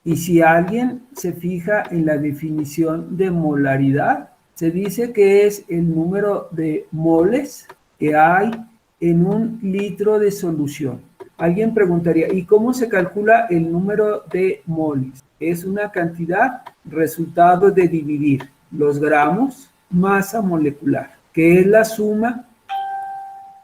Y si alguien se fija en la definición de molaridad, se dice que es el número de moles que hay en un litro de solución. Alguien preguntaría, ¿y cómo se calcula el número de moles? Es una cantidad resultado de dividir los gramos masa molecular, que es la suma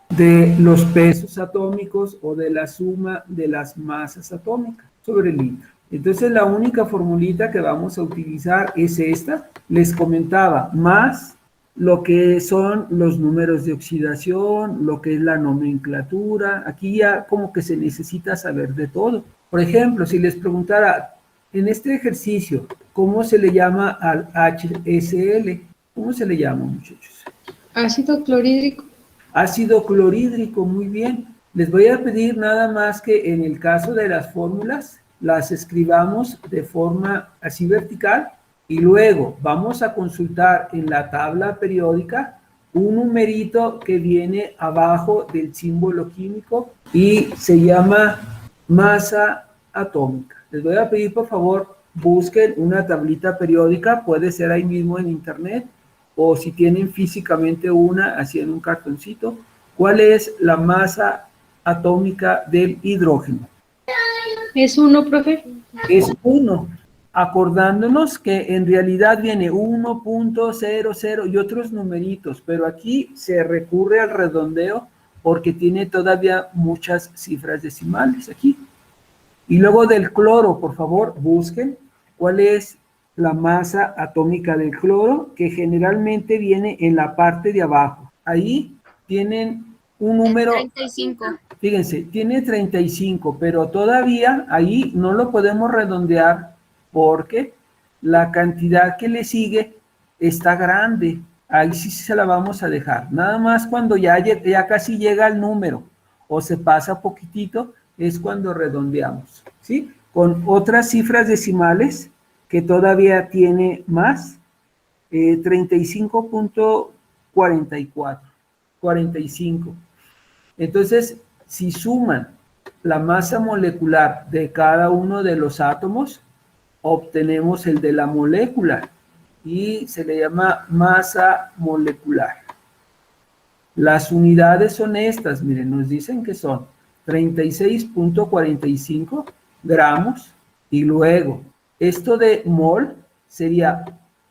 de los pesos atómicos o de la suma de las masas atómicas sobre el litro. Entonces la única formulita que vamos a utilizar es esta. Les comentaba, más lo que son los números de oxidación, lo que es la nomenclatura. Aquí ya como que se necesita saber de todo. Por ejemplo, si les preguntara, en este ejercicio, ¿cómo se le llama al HCl? ¿Cómo se le llama, muchachos? Ácido clorhídrico. Ácido clorhídrico, muy bien. Les voy a pedir nada más que en el caso de las fórmulas, las escribamos de forma así vertical y luego vamos a consultar en la tabla periódica un numerito que viene abajo del símbolo químico y se llama masa atómica. Les voy a pedir, por favor, busquen una tablita periódica, puede ser ahí mismo en internet, o si tienen físicamente una, así en un cartoncito, ¿cuál es la masa atómica del hidrógeno? ¿Es 1, profe? Es 1, acordándonos que en realidad viene 1.00 y otros numeritos, pero aquí se recurre al redondeo porque tiene todavía muchas cifras decimales aquí. Y luego del cloro, por favor, busquen cuál es la masa atómica del cloro, que generalmente viene en la parte de abajo. Ahí tienen un número... 35. Fíjense, tiene 35, pero todavía ahí no lo podemos redondear porque la cantidad que le sigue está grande. Ahí sí se la vamos a dejar. Nada más cuando ya casi llega al número o se pasa poquitito, es cuando redondeamos, ¿sí? Con otras cifras decimales que todavía tiene más, 35.44, 45. Entonces, si suman la masa molecular de cada uno de los átomos, obtenemos el de la molécula y se le llama masa molecular. Las unidades son estas, miren, nos dicen que son 36.45 gramos y luego esto de mol sería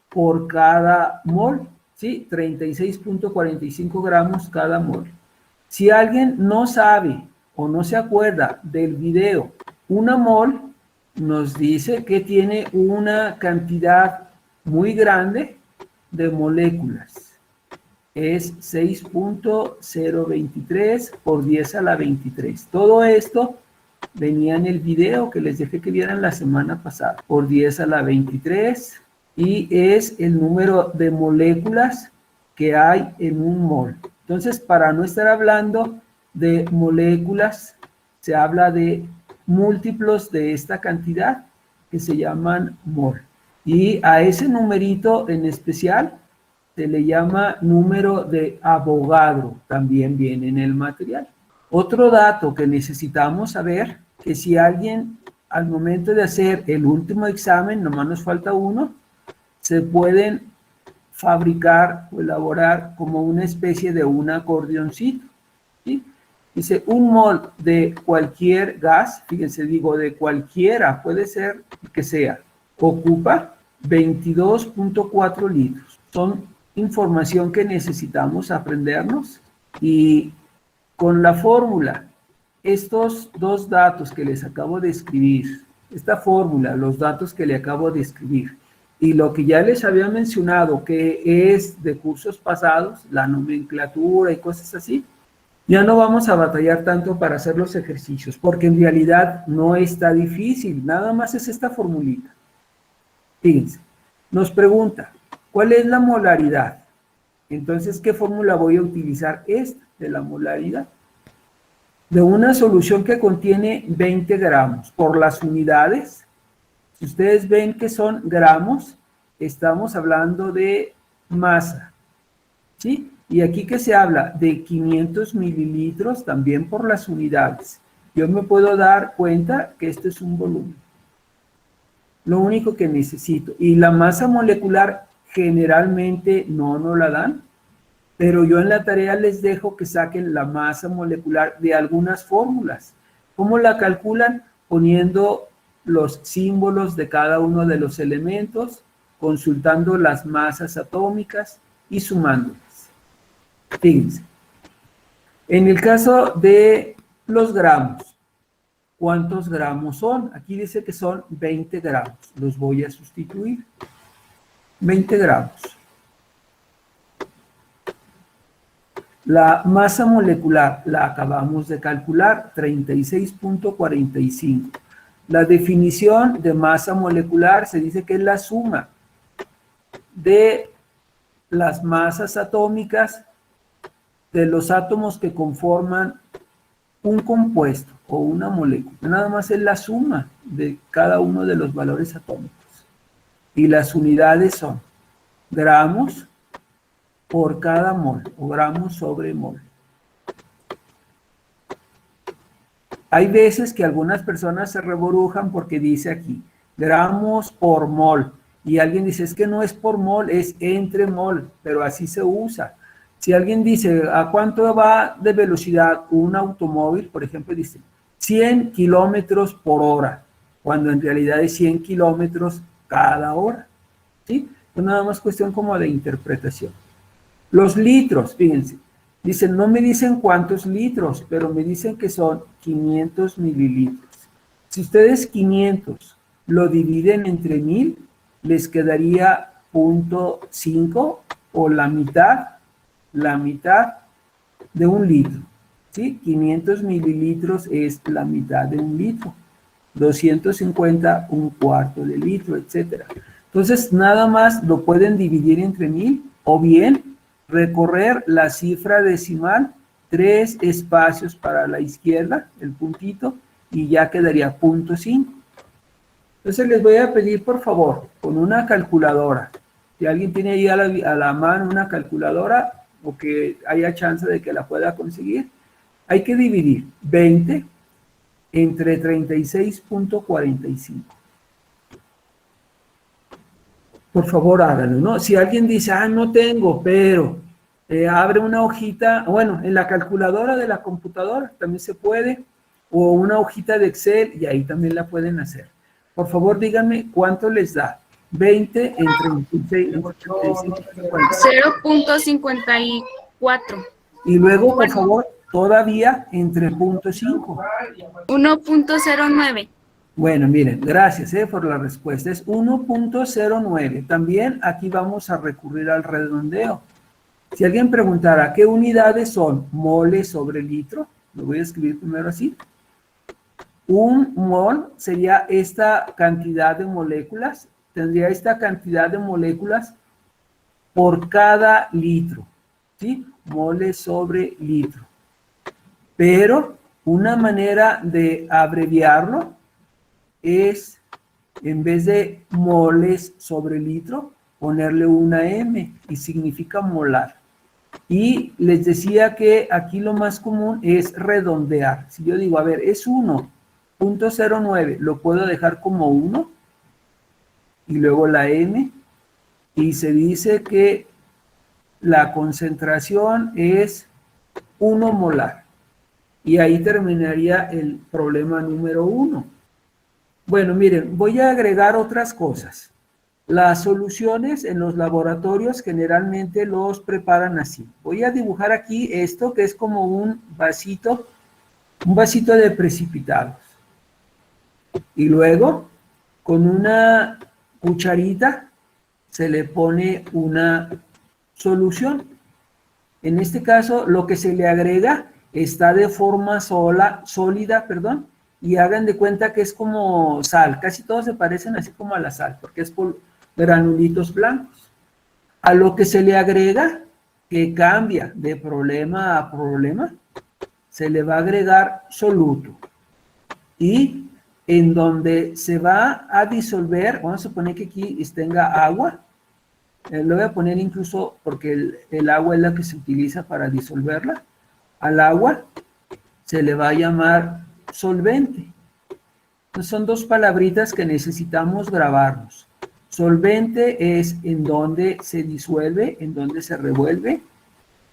por cada mol, ¿sí? 36.45 gramos cada mol. Si alguien no sabe o no se acuerda del video, una mol nos dice que tiene una cantidad muy grande de moléculas. Es 6.023 por 10 a la 23. Todo esto venía en el video que les dejé que vieran la semana pasada. Por 10 a la 23 y es el número de moléculas que hay en un mol. Entonces, para no estar hablando de moléculas, se habla de múltiplos de esta cantidad que se llaman mol. Y a ese numerito en especial se le llama número de Avogadro, también viene en el material. Otro dato que necesitamos saber, que si alguien al momento de hacer el último examen, nomás nos falta uno, se pueden fabricar o elaborar como una especie de un acordeoncito, ¿sí? Dice, un mol de cualquier gas, fíjense, digo, de cualquiera, puede ser que sea, ocupa 22.4 litros. Son información que necesitamos aprendernos y con la fórmula, estos dos datos que les acabo de escribir, esta fórmula, los datos que le acabo de escribir y lo que ya les había mencionado que es de cursos pasados, la nomenclatura y cosas así, ya no vamos a batallar tanto para hacer los ejercicios porque en realidad no está difícil, nada más es esta formulita. Fíjense, nos pregunta, ¿cuál es la molaridad? Entonces, ¿qué fórmula voy a utilizar? Esta de la molaridad. De una solución que contiene 20 gramos. Por las unidades, si ustedes ven que son gramos, estamos hablando de masa. ¿Sí? Y aquí que se habla de 500 mililitros, también por las unidades. Yo me puedo dar cuenta que esto es un volumen. Lo único que necesito. Y la masa molecular generalmente no nos la dan, pero yo en la tarea les dejo que saquen la masa molecular de algunas fórmulas. ¿Cómo la calculan? Poniendo los símbolos de cada uno de los elementos, consultando las masas atómicas y sumándolas. Fíjense. En el caso de los gramos, ¿cuántos gramos son? Aquí dice que son 20 gramos. Los voy a sustituir. 20 gramos. La masa molecular la acabamos de calcular, 36.45. La definición de masa molecular se dice que es la suma de las masas atómicas de los átomos que conforman un compuesto o una molécula. Nada más es la suma de cada uno de los valores atómicos. Y las unidades son gramos por cada mol, o gramos sobre mol. Hay veces que algunas personas se reborujan porque dice aquí, gramos por mol. Y alguien dice, es que no es por mol, es entre mol, pero así se usa. Si alguien dice, ¿a cuánto va de velocidad un automóvil? Por ejemplo, dice, 100 kilómetros por hora, cuando en realidad es 100 kilómetros cada hora. ¿Sí? Es nada más cuestión como de interpretación. Los litros, fíjense, dicen, no me dicen cuántos litros, pero me dicen que son 500 mililitros. Si ustedes 500 lo dividen entre 1000, les quedaría 0.5 o la mitad de un litro. ¿Sí? 500 mililitros es la mitad de un litro. 250, un cuarto de litro, etc. Entonces, nada más lo pueden dividir entre 1000 o bien recorrer la cifra decimal, 3 espacios para la izquierda, el puntito, y ya quedaría 0.5. Entonces les voy a pedir, por favor, con una calculadora, si alguien tiene ahí a la mano una calculadora o que haya chance de que la pueda conseguir, hay que dividir 20 entre 36.45. Por favor, háganlo, ¿no? Si alguien dice, no tengo, pero abre una hojita, bueno, en la calculadora de la computadora también se puede, o una hojita de Excel, y ahí también la pueden hacer. Por favor, díganme cuánto les da. 20 entre 0.54. Y luego, por favor, todavía entre 0.5. 1.09. Bueno, miren, gracias por la respuesta. Es 1.09. También aquí vamos a recurrir al redondeo. Si alguien preguntara, ¿qué unidades son moles sobre litro? Lo voy a escribir primero así. Un mol sería esta cantidad de moléculas. Tendría esta cantidad de moléculas por cada litro. ¿Sí? Moles sobre litro. Pero una manera de abreviarlo es, en vez de moles sobre litro, ponerle una M y significa molar. Y les decía que aquí lo más común es redondear. Si yo digo, a ver, es 1.09, lo puedo dejar como 1 y luego la M, y se dice que la concentración es 1 molar. Y ahí terminaría el problema número 1. Bueno, miren, voy a agregar otras cosas. Las soluciones en los laboratorios generalmente los preparan así. Voy a dibujar aquí esto que es como un vasito de precipitados. Y luego, con una cucharita, se le pone una solución. En este caso, lo que se le agrega está de forma sólida, y hagan de cuenta que es como sal. Casi todos se parecen así como a la sal, porque es por granulitos blancos. A lo que se le agrega, que cambia de problema a problema, se le va a agregar soluto. Y en donde se va a disolver, vamos a suponer que aquí tenga agua, lo voy a poner incluso porque el agua es la que se utiliza para disolverla. Al agua se le va a llamar solvente. Entonces son dos palabritas que necesitamos grabarnos. Solvente es en donde se disuelve, en donde se revuelve,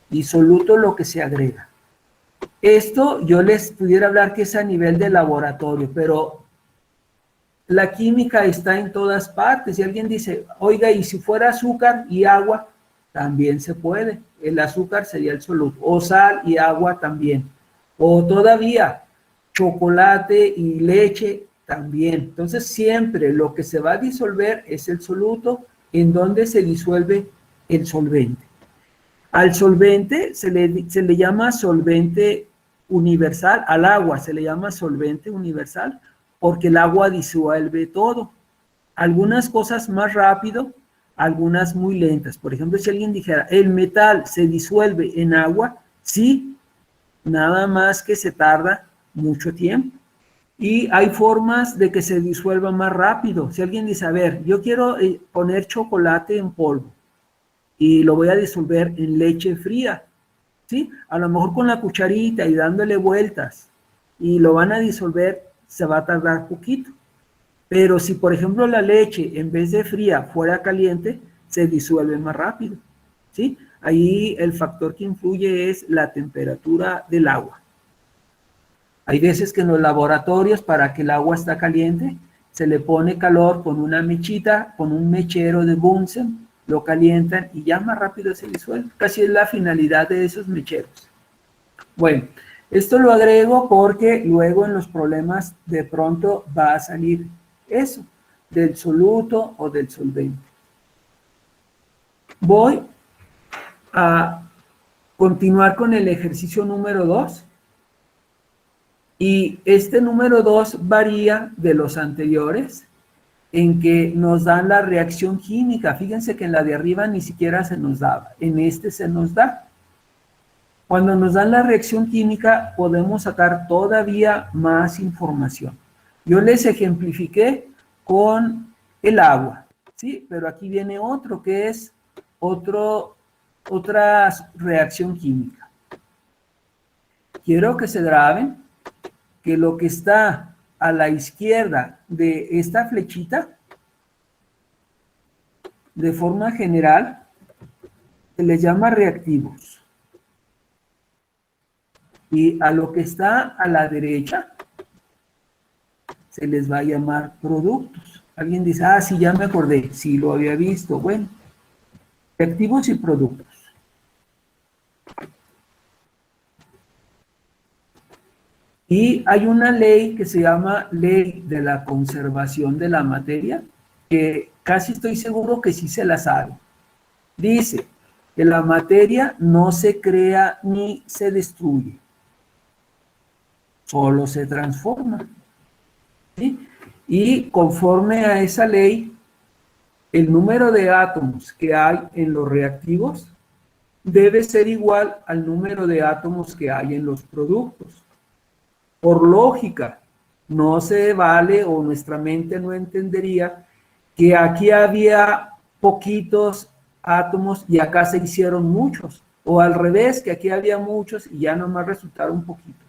y soluto lo que se agrega. Esto yo les pudiera hablar que es a nivel de laboratorio, pero la química está en todas partes. Y alguien dice, oiga, ¿y si fuera azúcar y agua? También se puede. El azúcar sería el soluto. O sal y agua también. O todavía chocolate y leche también. Entonces siempre lo que se va a disolver es el soluto en donde se disuelve el solvente. Al solvente se le llama solvente universal, al agua se le llama solvente universal porque el agua disuelve todo. Algunas cosas más rápido, algunas muy lentas. Por ejemplo, si alguien dijera, el metal se disuelve en agua, sí, nada más que se tarda mucho tiempo. Y hay formas de que se disuelva más rápido. Si alguien dice, a ver, yo quiero poner chocolate en polvo y lo voy a disolver en leche fría, ¿sí? A lo mejor con la cucharita y dándole vueltas y lo van a disolver, se va a tardar poquito. Pero si, por ejemplo, la leche en vez de fría fuera caliente, se disuelve más rápido, ¿sí? Ahí el factor que influye es la temperatura del agua. Hay veces que en los laboratorios, para que el agua esté caliente, se le pone calor con una mechita, con un mechero de Bunsen, lo calientan y ya más rápido se disuelve. Casi es la finalidad de esos mecheros. Bueno, esto lo agrego porque luego en los problemas de pronto va a salir eso, del soluto o del solvente. Voy a continuar con el ejercicio número 2. Y este número 2 varía de los anteriores en que nos dan la reacción química. Fíjense que en la de arriba ni siquiera se nos daba, en este se nos da. Cuando nos dan la reacción química podemos sacar todavía más información. Yo les ejemplifiqué con el agua, ¿sí? Pero aquí viene otro que es otra reacción química. Quiero que se graben que lo que está a la izquierda de esta flechita, de forma general, se les llama reactivos. Y a lo que está a la derecha, se les va a llamar productos. Alguien dice, ah, sí, ya me acordé, sí lo había visto. Bueno, reactivos y productos. Y hay una ley que se llama Ley de la Conservación de la Materia, que casi estoy seguro que sí se la sabe. Dice que la materia no se crea ni se destruye, solo se transforma, ¿sí? Y conforme a esa ley, el número de átomos que hay en los reactivos debe ser igual al número de átomos que hay en los productos. Por lógica, no se vale o nuestra mente no entendería que aquí había poquitos átomos y acá se hicieron muchos. O al revés, que aquí había muchos y ya nomás resultaron poquitos.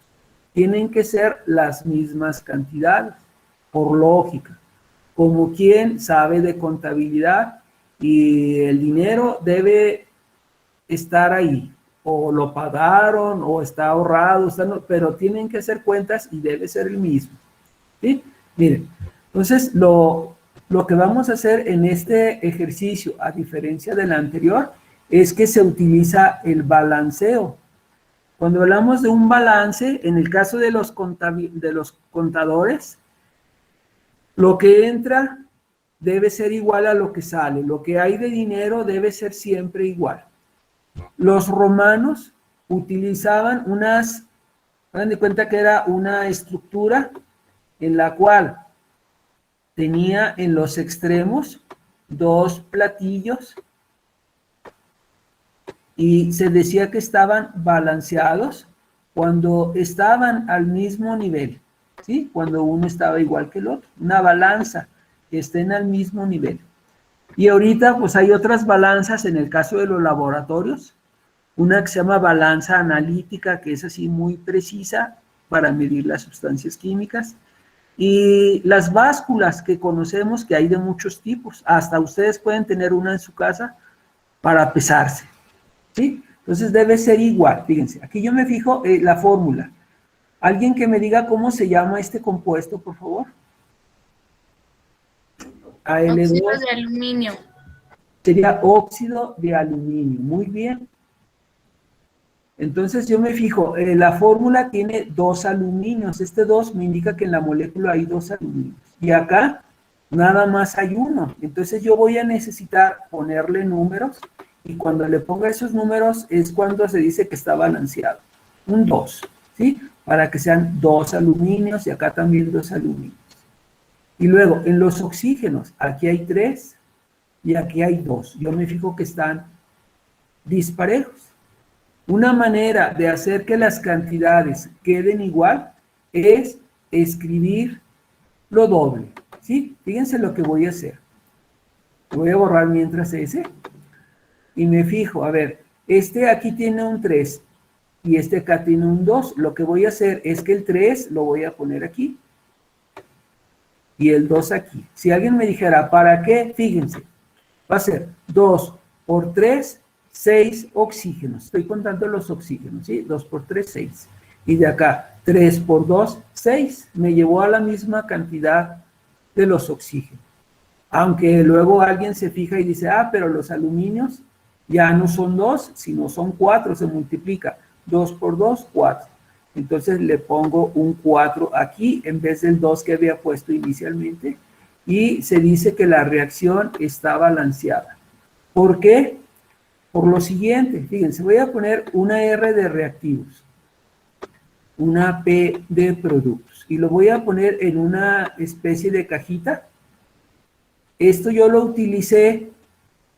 Tienen que ser las mismas cantidades, por lógica. Como quien sabe de contabilidad y el dinero debe estar ahí. O lo pagaron, o está ahorrado, pero tienen que hacer cuentas y debe ser el mismo, ¿sí? Miren, entonces lo que vamos a hacer en este ejercicio, a diferencia del anterior, es que se utiliza el balanceo. Cuando hablamos de un balance, en el caso de los contadores, lo que entra debe ser igual a lo que sale. Lo que hay de dinero debe ser siempre igual. Los romanos utilizaban hagan de cuenta que era una estructura en la cual tenía en los extremos dos platillos y se decía que estaban balanceados cuando estaban al mismo nivel, ¿sí? Cuando uno estaba igual que el otro, una balanza que estén al mismo nivel. Y ahorita pues hay otras balanzas en el caso de los laboratorios, una que se llama balanza analítica, que es así muy precisa para medir las sustancias químicas, Y las básculas que conocemos, que hay de muchos tipos, hasta ustedes pueden tener una en su casa para pesarse, ¿sí? Entonces debe ser igual, fíjense, aquí yo me fijo la fórmula. ¿Alguien que me diga cómo se llama este compuesto, por favor? Óxido Al2 de aluminio. sería óxido de aluminio, muy bien. Entonces yo me fijo, la fórmula tiene 2 aluminios, este 2 me indica que en la molécula hay 2 aluminios, y acá nada más hay 1, entonces yo voy a necesitar ponerle números, y cuando le ponga esos números es cuando se dice que está balanceado, un 2, ¿sí? Para que sean 2 aluminios, y acá también 2 aluminios. Y luego, en los oxígenos, aquí hay 3, y aquí hay 2, yo me fijo que están disparejos. Una manera de hacer que las cantidades queden igual es escribir lo doble, ¿sí? Fíjense lo que voy a hacer. Voy a borrar mientras ese. Y me fijo, a ver, este aquí tiene un 3 y este acá tiene un 2. Lo que voy a hacer es que el 3 lo voy a poner aquí y el 2 aquí. Si alguien me dijera, ¿para qué? Fíjense, va a ser 2 por 3, 6 oxígenos. Estoy contando los oxígenos, ¿sí? 2 por 3, 6. Y de acá, 3 por 2, 6. Me llevó a la misma cantidad de los oxígenos. Aunque luego alguien se fija y dice, ah, pero los aluminios ya no son 2, sino son 4, se multiplica. 2 por 2, 4. Entonces le pongo un 4 aquí en vez del 2 que había puesto inicialmente. Y se dice que la reacción está balanceada. ¿Por qué? Por lo siguiente, fíjense, voy a poner una R de reactivos, una P de productos, y lo voy a poner en una especie de cajita. Esto yo lo utilicé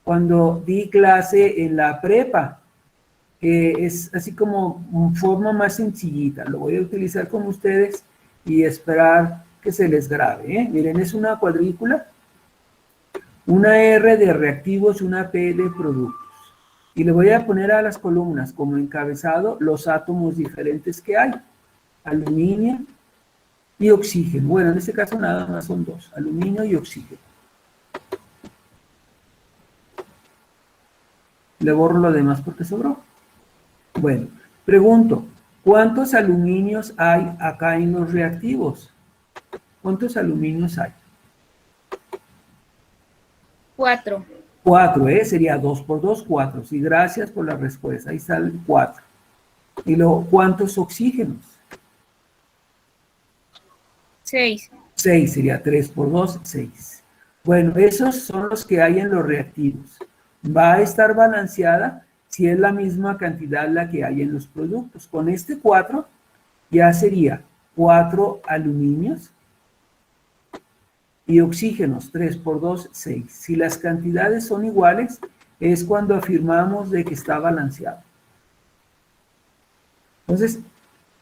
cuando di clase en la prepa, que es así como forma más sencillita. Lo voy a utilizar con ustedes y esperar que se les grabe, ¿eh? Miren, es una cuadrícula, una R de reactivos, una P de productos. Y le voy a poner a las columnas como encabezado los átomos diferentes que hay. Aluminio y oxígeno. Bueno, en este caso nada más son 2, aluminio y oxígeno. Le borro lo demás porque sobró. Bueno, pregunto, ¿cuántos aluminios hay acá en los reactivos? ¿Cuántos aluminios hay? 4. 4, ¿eh? Sería 2 por 2, 4. Sí, gracias por la respuesta. Ahí sale 4. Y luego, ¿cuántos oxígenos? 6. 6, sería 3 por 2, 6. Bueno, esos son los que hay en los reactivos. Va a estar balanceada si es la misma cantidad la que hay en los productos. Con este 4 ya sería 4 aluminios y oxígenos, 3 por 2, 6. Si las cantidades son iguales, es cuando afirmamos de que está balanceado. Entonces,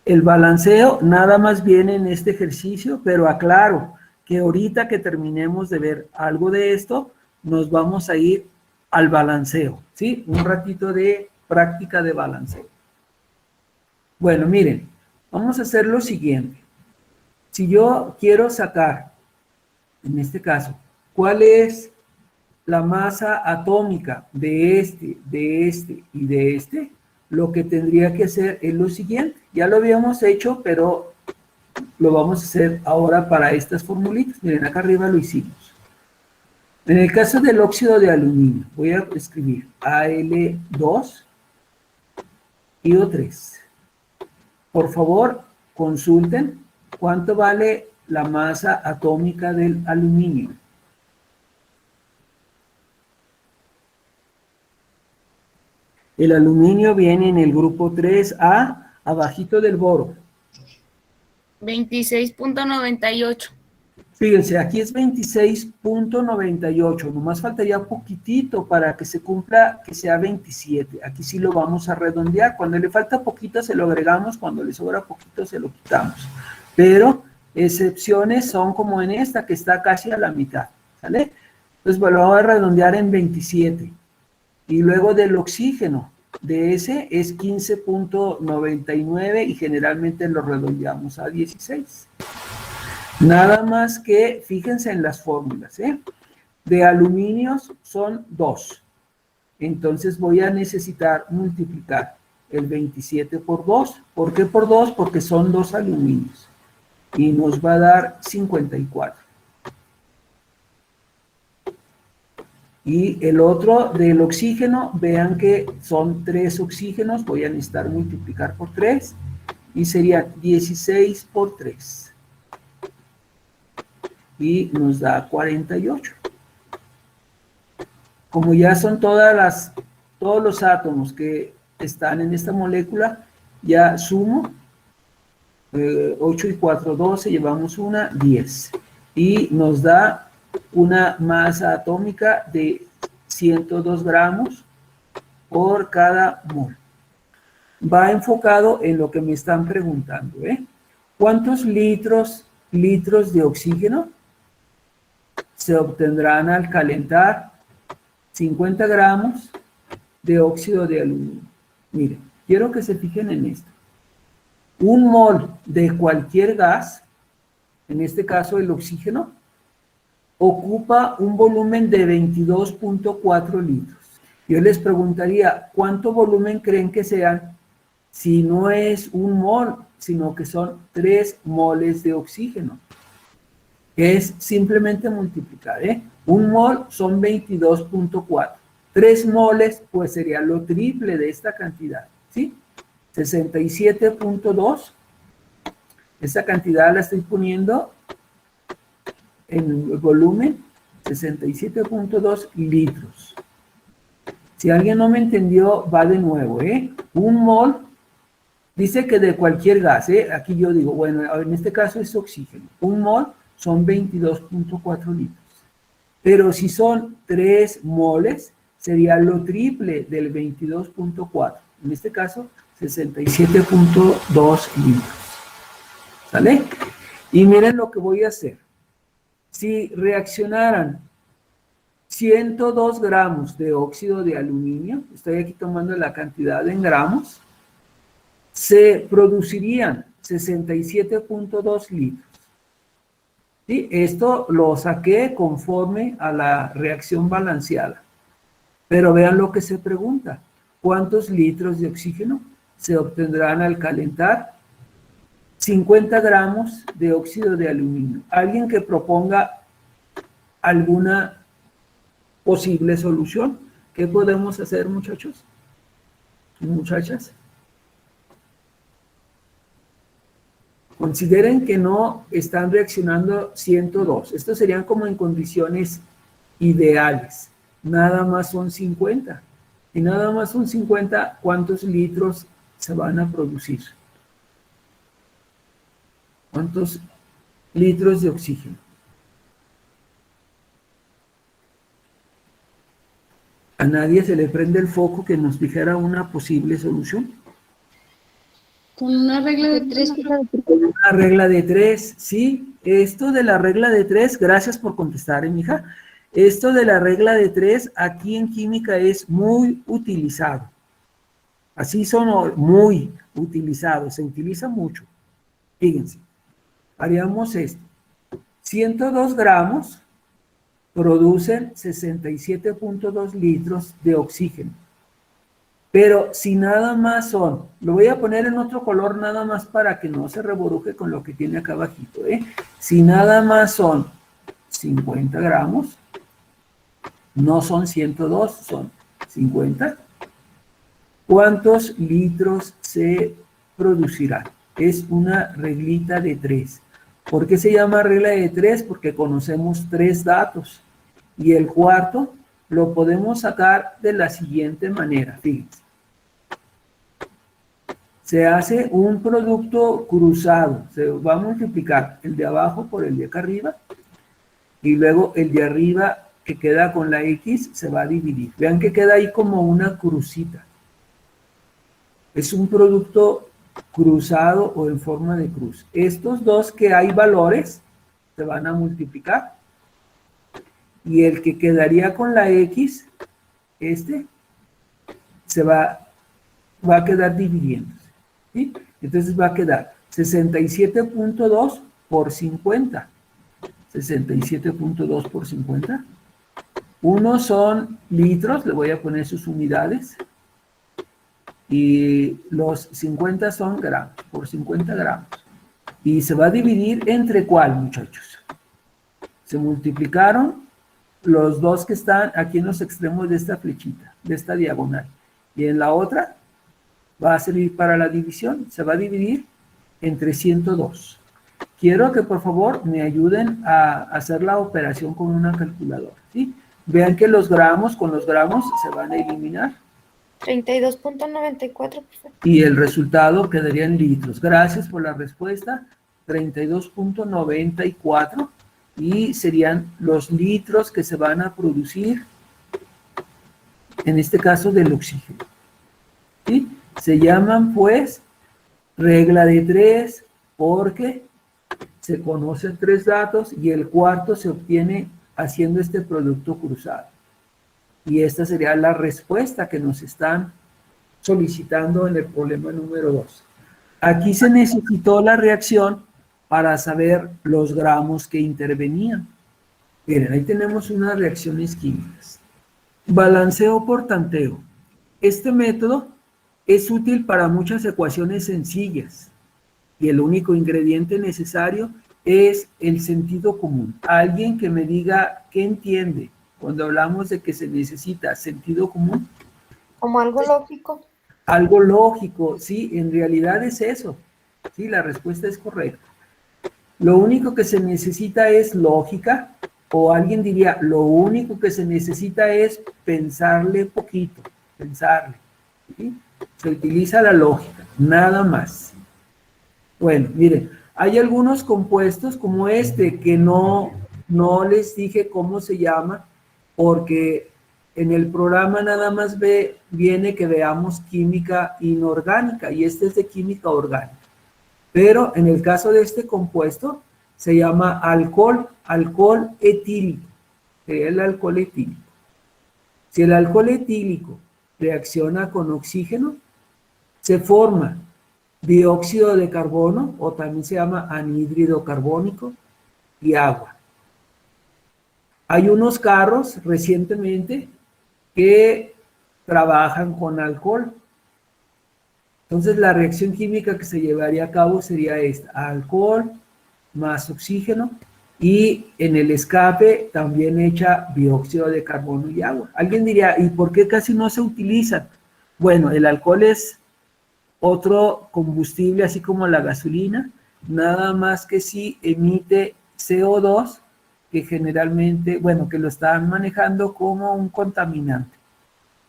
el balanceo nada más viene en este ejercicio, pero aclaro que ahorita que terminemos de ver algo de esto, nos vamos a ir al balanceo, ¿sí? Un ratito de práctica de balanceo. Bueno, miren, vamos a hacer lo siguiente. Si yo quiero sacar, en este caso, ¿cuál es la masa atómica de este y de este? Lo que tendría que hacer es lo siguiente. Ya lo habíamos hecho, pero lo vamos a hacer ahora para estas formulitas. Miren, acá arriba lo hicimos. En el caso del óxido de aluminio, voy a escribir Al2 y O3. Por favor, consulten cuánto vale la masa atómica del aluminio. El aluminio viene en el grupo 3A, abajito del boro. 26.98. Fíjense, aquí es 26.98, nomás faltaría poquitito para que se cumpla, que sea 27. Aquí sí lo vamos a redondear. Cuando le falta poquito se lo agregamos, cuando le sobra poquito se lo quitamos. Pero excepciones son como en esta, que está casi a la mitad, ¿sale? Entonces, bueno, lo vamos a redondear en 27. Y luego del oxígeno, de ese es 15.99 y generalmente lo redondeamos a 16. Nada más que fíjense en las fórmulas, ¿eh? De aluminios son 2. Entonces voy a necesitar multiplicar el 27 por 2. ¿Por qué por 2? Porque son 2 aluminios. Y nos va a dar 54. Y el otro del oxígeno, vean que son 3 oxígenos. Voy a necesitar multiplicar por 3. Y sería 16 por 3. Y nos da 48. Como ya son todos los átomos que están en esta molécula, ya sumo 8 y 4, 12, llevamos una, 10. Y nos da una masa atómica de 102 gramos por cada mol. Va enfocado en lo que me están preguntando, ¿eh? ¿Cuántos litros de oxígeno se obtendrán al calentar 50 gramos de óxido de aluminio? Miren, quiero que se fijen en esto. Un mol de cualquier gas, en este caso el oxígeno, ocupa un volumen de 22.4 litros. Yo les preguntaría, ¿cuánto volumen creen que sean si no es un mol, sino que son 3 moles de oxígeno? Es simplemente multiplicar, ¿eh? Un mol son 22.4. 3 moles, pues sería lo triple de esta cantidad, ¿sí? 67.2. Esta cantidad la estoy poniendo en el volumen, 67.2 litros. Si alguien no me entendió, va de nuevo, ¿eh? Un mol, dice que de cualquier gas, ¿eh? Aquí yo digo, bueno, en este caso es oxígeno. Un mol son 22.4 litros. Pero si son 3 moles, sería lo triple del 22.4. En este caso, 67.2 litros. ¿Sale? Y miren lo que voy a hacer. Si reaccionaran 102 gramos de óxido de aluminio, estoy aquí tomando la cantidad en gramos, se producirían 67.2 litros. ¿Sí? Esto lo saqué conforme a la reacción balanceada. Pero vean lo que se pregunta. ¿Cuántos litros de oxígeno se obtendrán al calentar 50 gramos de óxido de aluminio? ¿Alguien que proponga alguna posible solución? ¿Qué podemos hacer, muchachos y muchachas? Consideren que no están reaccionando 102. Estos serían como en condiciones ideales. Nada más son 50. Y nada más son 50, ¿cuántos litros se van a producir? ¿Cuántos litros de oxígeno? ¿A nadie se le prende el foco que nos dijera una posible solución? Con una regla de 3. Una regla de 3, sí. Esto de la regla de 3, gracias por contestar, mija. Esto de la regla de 3 aquí en química es muy utilizado. Así son muy utilizados, se utiliza mucho. Fíjense, haríamos esto. 102 gramos producen 67.2 litros de oxígeno. Pero si nada más son, lo voy a poner en otro color nada más para que no se reboruje con lo que tiene acá abajito, ¿eh? Si nada más son 50 gramos, no son 102, son 50. ¿Cuántos litros se producirán? Es una reglita de 3. ¿Por qué se llama regla de 3? Porque conocemos 3 datos. Y el cuarto lo podemos sacar de la siguiente manera, fíjense. Se hace un producto cruzado, se va a multiplicar el de abajo por el de acá arriba, y luego el de arriba que queda con la X se va a dividir. Vean que queda ahí como una crucita. Es un producto cruzado o en forma de cruz. Estos dos que hay valores se van a multiplicar. Y el que quedaría con la X, se va a quedar dividiéndose, ¿sí? Entonces va a quedar 67.2 por 50. 67.2 por 50. Uno son litros, le voy a poner sus unidades. Y los 50 son gramos, por 50 gramos. Y se va a dividir entre ¿cuál, muchachos? Se multiplicaron los dos que están aquí en los extremos de esta flechita, de esta diagonal. Y en la otra va a servir para la división. Se va a dividir entre 102. Quiero que por favor me ayuden a hacer la operación con una calculadora, ¿sí? Vean que los gramos con los gramos se van a eliminar. 32.94. Y el resultado quedaría en litros. Gracias por la respuesta. 32.94. Y serían los litros que se van a producir, en este caso del oxígeno. ¿Sí? Se llaman pues regla de 3 porque se conocen 3 datos y el cuarto se obtiene haciendo este producto cruzado. Y esta sería la respuesta que nos están solicitando en el problema número 2. Aquí se necesitó la reacción para saber los gramos que intervenían. Miren, ahí tenemos unas reacciones químicas. Balanceo por tanteo. Este método es útil para muchas ecuaciones sencillas y el único ingrediente necesario es el sentido común. Alguien que me diga qué entiende cuando hablamos de que se necesita sentido común. Como algo lógico. Algo lógico, sí, en realidad es eso. Sí, la respuesta es correcta. Lo único que se necesita es lógica, o alguien diría, lo único que se necesita es pensarle poquito, pensarle. ¿Sí? Se utiliza la lógica, nada más. Bueno, miren, hay algunos compuestos como este que no les dije cómo se llama, porque en el programa nada más viene que veamos química inorgánica, y este es de química orgánica. Pero en el caso de este compuesto, se llama alcohol etílico. Sería el alcohol etílico. Si el alcohol etílico reacciona con oxígeno, se forma dióxido de carbono, o también se llama anhídrido carbónico, y agua. Hay unos carros recientemente que trabajan con alcohol. Entonces la reacción química que se llevaría a cabo sería esta: alcohol más oxígeno, y en el escape también echa dióxido de carbono y agua. Alguien diría, ¿y por qué casi no se utilizan? Bueno, el alcohol es otro combustible así como la gasolina, nada más que si emite CO2, que generalmente, bueno, que lo están manejando como un contaminante.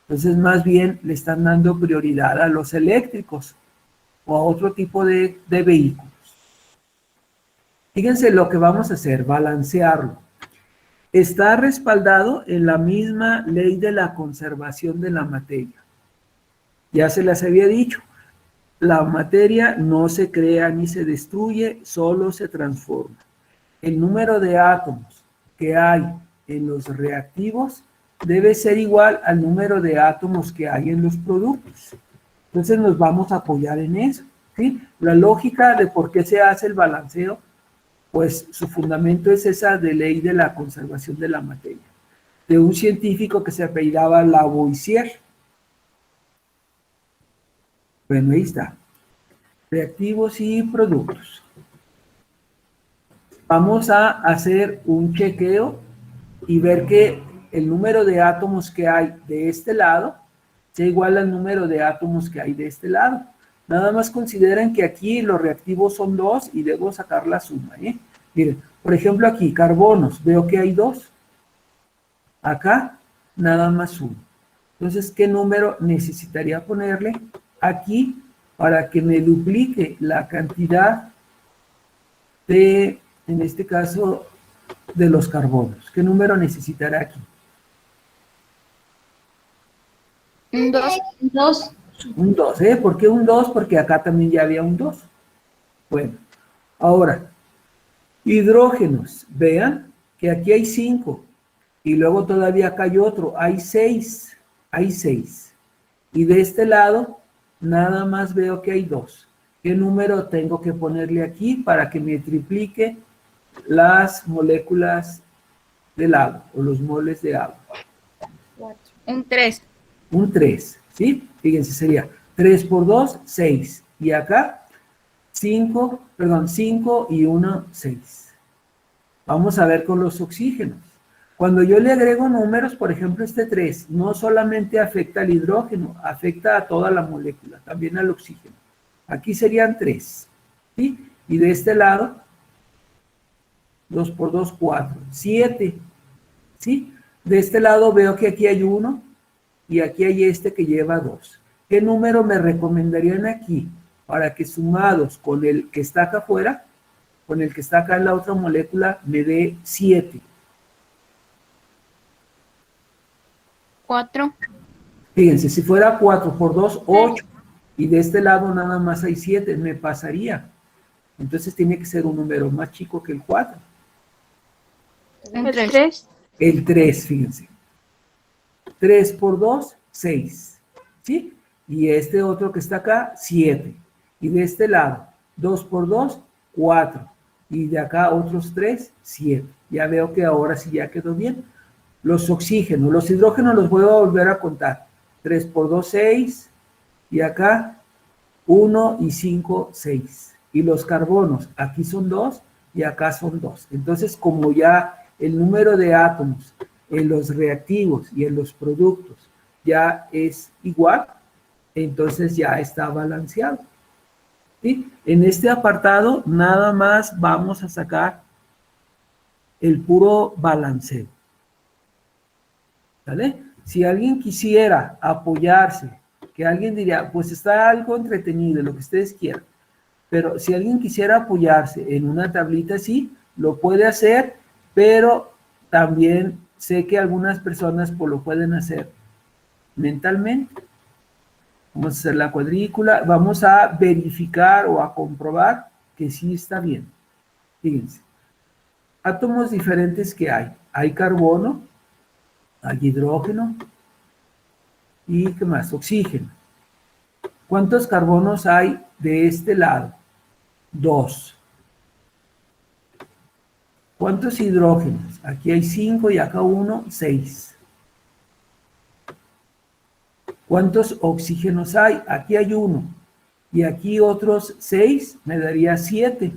Entonces, más bien le están dando prioridad a los eléctricos o a otro tipo de vehículos. Fíjense lo que vamos a hacer, balancearlo. Está respaldado en la misma ley de la conservación de la materia. Ya se las había dicho, la materia no se crea ni se destruye, solo se transforma. El número de átomos que hay en los reactivos debe ser igual al número de átomos que hay en los productos. Entonces nos vamos a apoyar en eso, ¿sí? La lógica de por qué se hace el balanceo, pues su fundamento es esa de ley de la conservación de la materia, de un científico que se apellidaba Lavoisier. Bueno, ahí está. Reactivos y productos. Vamos a hacer un chequeo y ver que el número de átomos que hay de este lado sea igual al número de átomos que hay de este lado. Nada más consideren que aquí los reactivos son 2 y debo sacar la suma, ¿eh? Miren, por ejemplo aquí, carbonos, veo que hay 2. Acá, nada más 1. Entonces, ¿qué número necesitaría ponerle aquí para que me duplique la cantidad de, en este caso, de los carbonos? ¿Qué número necesitará aquí? Un 2. Un 2, ¿eh? ¿Por qué un 2? Porque acá también ya había un 2. Bueno, ahora, hidrógenos. Vean que aquí hay 5. Y luego todavía acá hay otro. Hay 6. Hay 6. Y de este lado, nada más veo que hay 2. ¿Qué número tengo que ponerle aquí para que me triplique las moléculas del agua o los moles de agua? Un 3. Un 3, ¿sí? Fíjense, sería 3 por 2, 6. Y acá 5 y 1, 6. Vamos a ver con los oxígenos. Cuando yo le agrego números, por ejemplo, este 3, no solamente afecta al hidrógeno, afecta a toda la molécula, también al oxígeno. Aquí serían 3, ¿sí? Y de este lado, 2 por 2, 4, 7, ¿sí? De este lado veo que aquí hay 1 y aquí hay este que lleva 2. ¿Qué número me recomendarían aquí para que sumados con el que está acá afuera, con el que está acá en la otra molécula, me dé 7? 4. Fíjense, si fuera 4 por 2, 8. Y de este lado nada más hay 7, me pasaría. Entonces tiene que ser un número más chico que el 4. El 3. El 3, fíjense. 3 por 2, 6. ¿Sí? Y este otro que está acá, 7. Y de este lado, 2 por 2, 4. Y de acá otros 3, 7. Ya veo que ahora sí ya quedó bien. Los oxígenos, los hidrógenos los voy a volver a contar. 3 por 2, 6. Y acá 1 y 5, 6. Y los carbonos, aquí son 2 y acá son 2. Entonces, como ya el número de átomos en los reactivos y en los productos ya es igual, entonces ya está balanceado. ¿Sí? En este apartado nada más vamos a sacar el puro balanceo. ¿Vale? Si alguien quisiera apoyarse, que alguien diría, pues está algo entretenido, lo que ustedes quieran, pero si alguien quisiera apoyarse en una tablita así, lo puede hacer, pero también sé que algunas personas pues, lo pueden hacer mentalmente. Vamos a hacer la cuadrícula, vamos a verificar o a comprobar que sí está bien. Fíjense, átomos diferentes que hay. Hay carbono, hay hidrógeno y ¿qué más? Oxígeno. ¿Cuántos carbonos hay de este lado? 2. ¿Cuántos hidrógenos? Aquí hay 5 y acá 1, 6. ¿Cuántos oxígenos hay? Aquí hay 1 y aquí otros 6, me daría 7.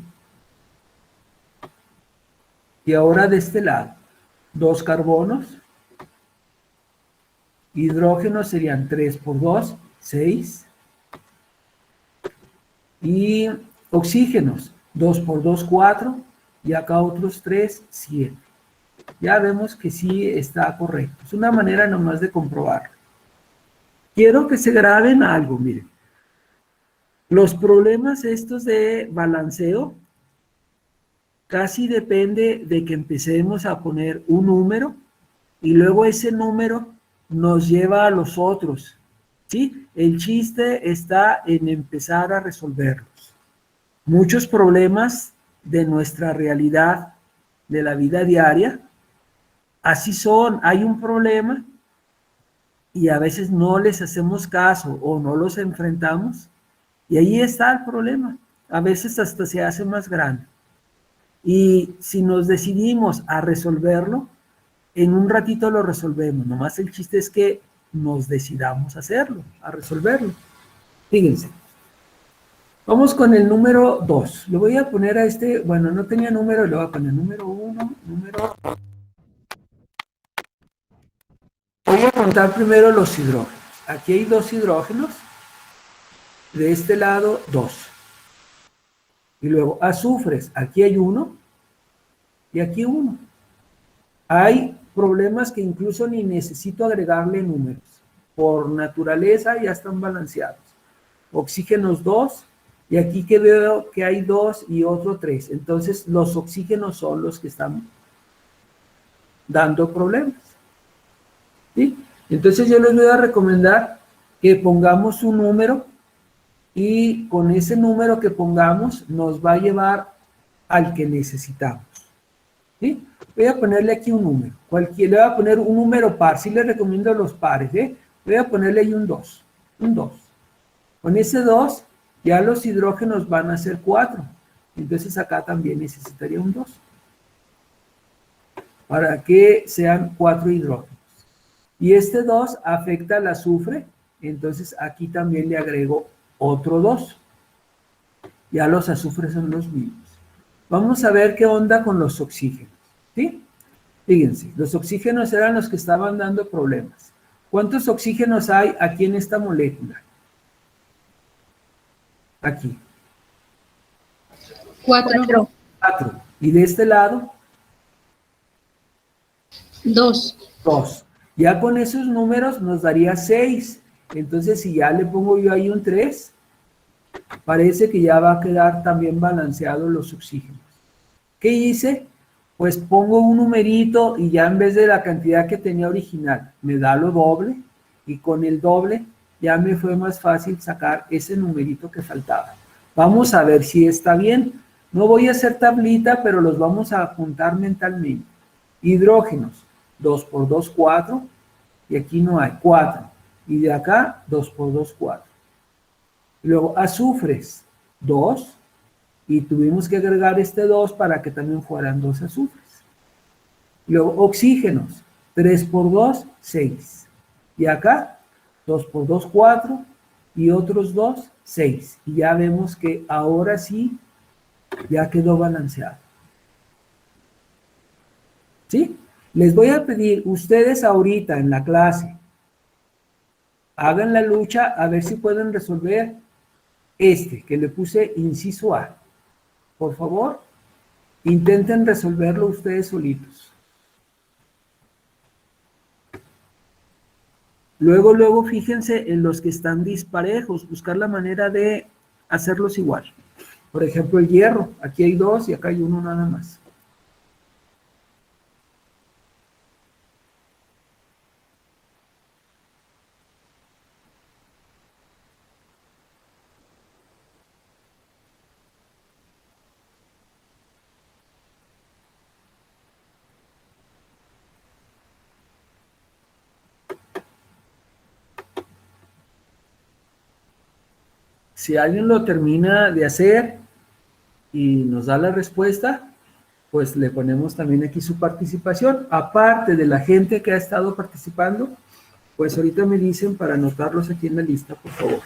Y ahora de este lado, 2 carbonos, hidrógenos serían 3 por 2, 6. Y oxígenos, 2 por 2, 4. Y acá otros 3, 7. Ya vemos que sí está correcto. Es una manera nomás de comprobarlo. Quiero que se graben algo, miren. Los problemas estos de balanceo casi depende de que empecemos a poner un número y luego ese número nos lleva a los otros, ¿sí? El chiste está en empezar a resolverlos. Muchos problemas de nuestra realidad, de la vida diaria, así son. Hay un problema y a veces no les hacemos caso o no los enfrentamos y ahí está el problema. A veces hasta se hace más grande. Y si nos decidimos a resolverlo, en un ratito lo resolvemos. Nomás el chiste es que nos decidamos a hacerlo, a resolverlo. Fíjense. Vamos con el número 2. Le voy a poner a este, bueno, no tenía número, le voy a poner número 1, número 2. Voy a contar primero los hidrógenos. Aquí hay 2 hidrógenos. De este lado, 2. Y luego azufres. Aquí hay 1 y aquí 1. Hay problemas que incluso ni necesito agregarle números. Por naturaleza ya están balanceados. Oxígenos 2. Y aquí que veo que hay 2 y otro 3. Entonces los oxígenos son los que están dando problemas. ¿Sí? Entonces yo les voy a recomendar que pongamos un número y con ese número que pongamos nos va a llevar al que necesitamos. ¿Sí? Voy a ponerle aquí un número. Le voy a poner un número par. Sí les recomiendo los pares. Voy a ponerle ahí un 2. Un 2. Con ese 2 Ya los hidrógenos van a ser 4. Entonces acá también necesitaría un 2. Para que sean 4 hidrógenos. Y este 2 afecta al azufre. Entonces aquí también le agrego otro 2. Ya los azufres son los mismos. Vamos a ver qué onda con los oxígenos. ¿Sí? Fíjense, los oxígenos eran los que estaban dando problemas. ¿Cuántos oxígenos hay aquí en esta molécula? Aquí. 4. 4. ¿Y de este lado? 2. 2. Ya con esos números nos daría 6. Entonces, si ya le pongo yo ahí un 3, parece que ya va a quedar también balanceado los oxígenos. ¿Qué hice? Pues pongo un numerito y ya en vez de la cantidad que tenía original, me da lo doble, y con el doble ya me fue más fácil sacar ese numerito que faltaba. Vamos a ver si está bien. No voy a hacer tablita, pero los vamos a apuntar mentalmente. Hidrógenos, 2 por 2, 4, y aquí no hay, 4. Y de acá, 2 por 2, 4. Luego, azufres, 2, y tuvimos que agregar este 2 para que también fueran 2 azufres. Luego, oxígenos, 3 por 2, 6. Y acá, 2 por 2, 4, y otros 2, 6. Y ya vemos que ahora sí, ya quedó balanceado. ¿Sí? Les voy a pedir, ustedes ahorita en la clase, hagan la lucha a ver si pueden resolver que le puse inciso A. Por favor, intenten resolverlo ustedes solitos. Luego fíjense en los que están disparejos, buscar la manera de hacerlos igual. Por ejemplo, el hierro, aquí hay 2 y acá hay 1 nada más. Si alguien lo termina de hacer y nos da la respuesta, pues le ponemos también aquí su participación. Aparte de la gente que ha estado participando, pues ahorita me dicen para anotarlos aquí en la lista, por favor.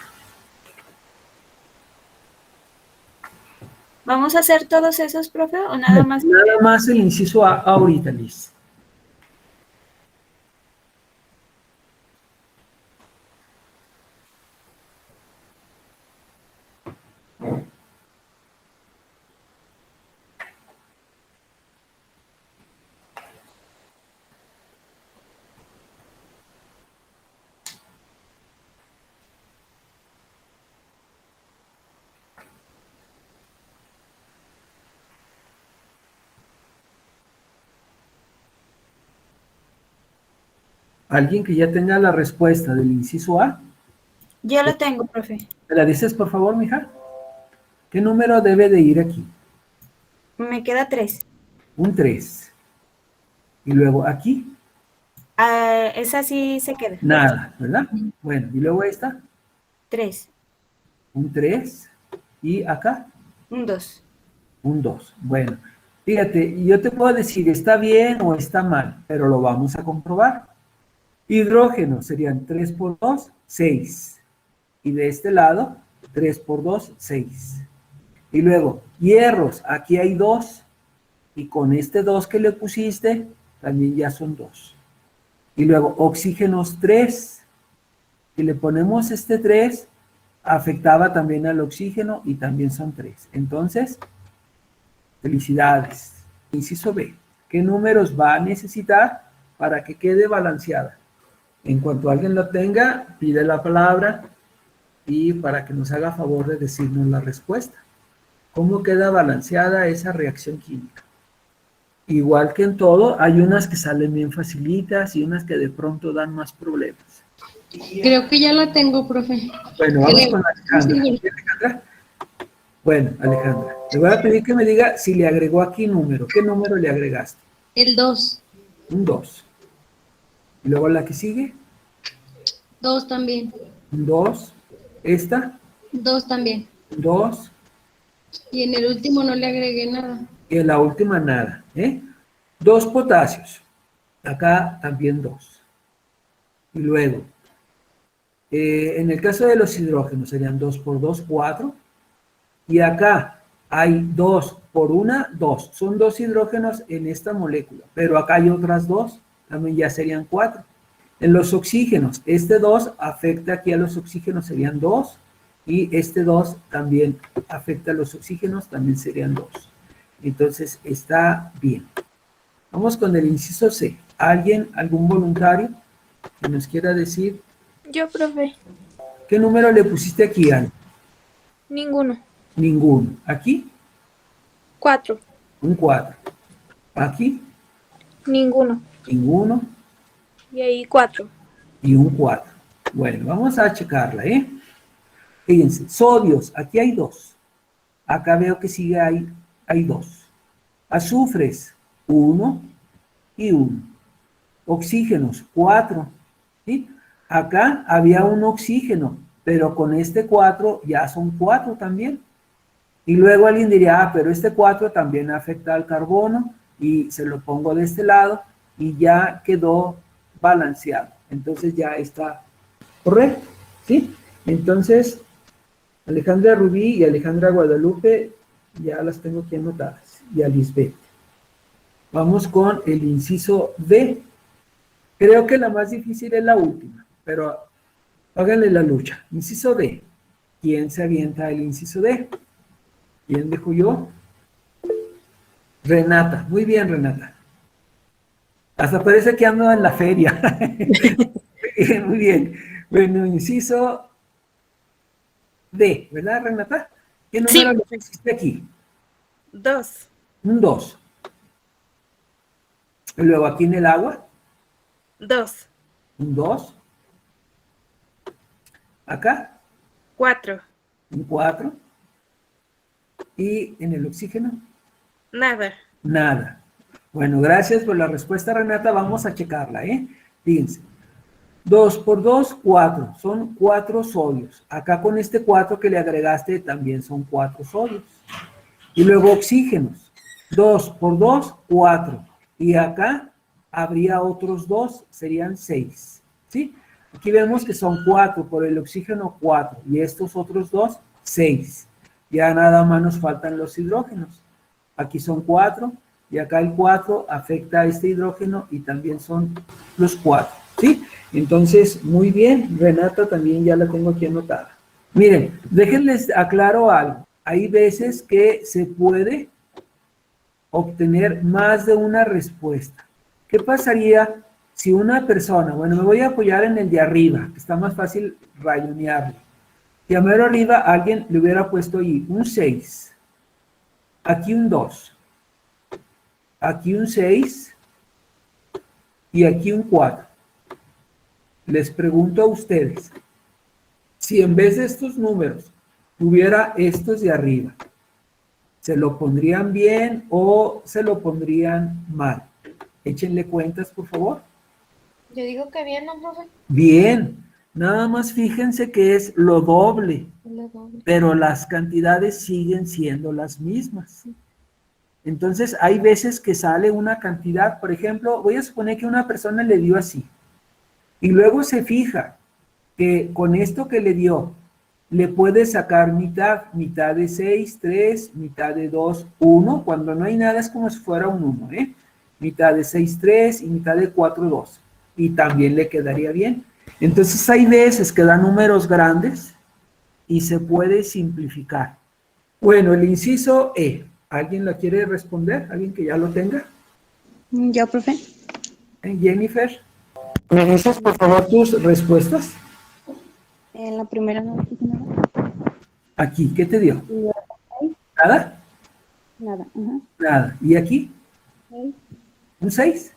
¿Vamos a hacer todos esos, profe, o nada más? Nada más el inciso A ahorita, Liz. ¿Alguien que ya tenga la respuesta del inciso A? Yo lo tengo, profe. ¿Me la dices, por favor, mija? ¿Qué número debe de ir aquí? Me queda 3. Un 3. Y luego aquí, Esa sí se queda. nada, ¿verdad? Bueno, y luego esta, 3. un 3. Y acá, Un 2. un 2. Bueno, fíjate, yo te puedo decir, está bien o está mal, pero lo vamos a comprobar. Hidrógeno serían 3 por 2, 6. Y de este lado, 3 por 2, 6. Y luego, hierros, aquí hay 2. Y con este 2 que le pusiste, también ya son 2. Y luego, oxígenos 3. Si le ponemos este 3, afectaba también al oxígeno y también son 3. Entonces, felicidades. Inciso B. ¿Qué números va a necesitar para que quede balanceada? En cuanto alguien lo tenga, pide la palabra y para que nos haga favor de decirnos la respuesta. ¿Cómo queda balanceada esa reacción química? Igual que en todo, hay unas que salen bien facilitas y unas que de pronto dan más problemas. Creo que ya la tengo, profe. Bueno, vamos Creo. con Alejandra. ¿Sí, Alejandra? Bueno, Alejandra, le voy a pedir que me diga si le agregó aquí número. ¿Qué número le agregaste? El 2. Un 2. Y luego la que sigue, 2 también. un 2. Esta, 2 también. 2, Y en el último no le agregué nada. y en la última nada, ¿eh? 2 potasios. Acá también 2. Y luego, en el caso de los hidrógenos serían 2 por 2, 4. Y acá hay 2 por 1, 2. Son 2 hidrógenos en esta molécula, pero acá hay otras 2, también ya serían 4. En los oxígenos, este 2 afecta aquí a los oxígenos, serían 2. Y este 2 también afecta a los oxígenos, también serían 2. Entonces, está bien. Vamos con el inciso C. ¿Alguien, algún voluntario que nos quiera decir Yo, profe. qué número le pusiste aquí, Ana? Ninguno. Ninguno. ¿Aquí? 4. Un 4. Aquí, Ninguno. ninguno Y ahí 4. y un 4. Bueno, vamos a checarla, ¿eh? Fíjense, sodios, aquí hay 2. Acá veo que sigue hay 2. Azufres, 1 y 1. Oxígenos, 4. ¿Sí? Acá había un oxígeno, pero con este 4 ya son 4 también. Y luego alguien diría, ah, pero este 4 también afecta al carbono, y se lo pongo de este lado, y ya quedó balanceado. Entonces ya está correcto, ¿sí? Entonces, Alejandra Rubí y Alejandra Guadalupe, ya las tengo aquí anotadas, y a Lisbeth. Vamos con el inciso D. Creo que la más difícil es la última, pero háganle la lucha. Inciso D. ¿Quién se avienta el inciso D? ¿Quién dejo yo? Renata. Muy bien, Renata. Hasta parece que ando en la feria. Muy bien. Bueno, inciso D, ¿verdad, Renata? ¿Qué número le pusiste aquí? 2. Un 2. Y luego aquí en el agua, 2. un 2. Acá, 4. un 4. Y en el oxígeno, Nada. nada. Bueno, gracias por la respuesta, Renata. Vamos a checarla, ¿eh? Fíjense. 2 por 2, 4. Son 4 sodios. Acá con este 4 que le agregaste también son 4 sodios. Y luego oxígenos. 2 por 2, 4. Y acá habría otros 2, serían 6. ¿Sí? Aquí vemos que son 4, por el oxígeno 4. Y estos otros 2, 6. Ya nada más nos faltan los hidrógenos. Aquí son 4. Y acá el 4 afecta a este hidrógeno y también son los 4. ¿Sí? Entonces, muy bien. Renata también ya la tengo aquí anotada. Miren, déjenles aclaro algo. Hay veces que se puede obtener más de una respuesta. ¿Qué pasaría si una persona, bueno, me voy a apoyar en el de arriba, que está más fácil rayonearlo. Si a mero arriba alguien le hubiera puesto ahí un 6, aquí un 2, aquí un 6 y aquí un 4. Les pregunto a ustedes, si en vez de estos números tuviera estos de arriba, ¿se lo pondrían bien o se lo pondrían mal? Échenle cuentas, por favor. Yo digo que bien, ¿no, profe? Bien, nada más fíjense que es lo doble, Es lo doble. pero las cantidades siguen siendo las mismas. Entonces, hay veces que sale una cantidad, por ejemplo, voy a suponer que una persona le dio así, y luego se fija que con esto que le dio, le puede sacar mitad de 6, 3, mitad de 2, 1, cuando no hay nada es como si fuera un 1, ¿eh? Mitad de 6, 3 y mitad de 4, 2. Y también le quedaría bien. Entonces hay veces que da números grandes y se puede simplificar. Bueno, el inciso E. ¿Alguien la quiere responder? ¿Alguien que ya lo tenga? Yo, profe. Jennifer, ¿me dices por favor tus respuestas? En la primera no dije nada. Aquí, ¿qué te dio? Y ¿Nada? nada. Ajá. Nada. ¿Y aquí? 6, ¿Un 6?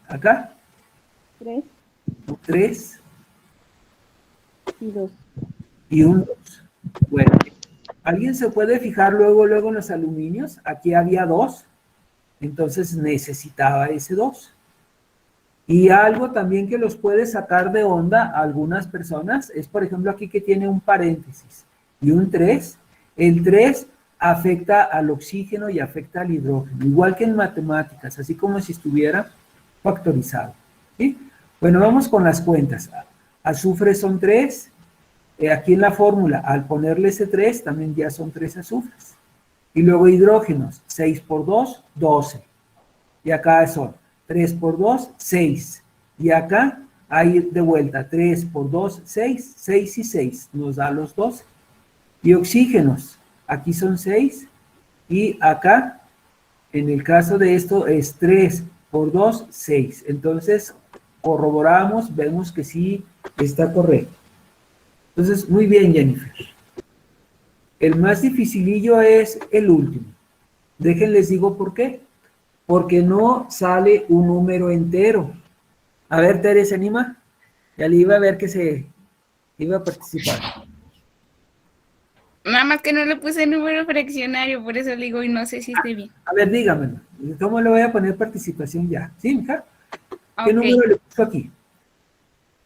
¿Acá? 3 ¿Un 3? y 2. Y un 2. Bueno, ¿alguien se puede fijar luego en los aluminios? Aquí había 2, entonces necesitaba ese 2. Y algo también que los puede sacar de onda a algunas personas es, por ejemplo, aquí que tiene un paréntesis y un 3. El 3 afecta al oxígeno y afecta al hidrógeno, igual que en matemáticas, así como si estuviera factorizado. ¿Sí? Bueno, vamos con las cuentas. Azufre son 3. Aquí en la fórmula, al ponerle ese 3, también ya son 3 azufres. Y luego hidrógenos, 6 por 2, 12. Y acá son 3 por 2, 6. Y acá hay de vuelta 3 por 2, 6. 6 y 6 nos da los 12. Y oxígenos, aquí son 6. Y acá, en el caso de esto, es 3 por 2, 6. Entonces, corroboramos, vemos que sí está correcto. Entonces, muy bien, Jennifer. El más dificilillo es el último. Déjenles digo por qué. Porque no sale un número entero. A ver, Tere, ¿se anima? Ya le iba a ver que se iba a participar. Nada más que no le puse número fraccionario, por eso le digo, y no sé si esté bien. A ver, dígamelo. ¿Cómo le voy a poner participación ya? ¿Sí, mija? ¿Qué Ok, número le puso aquí?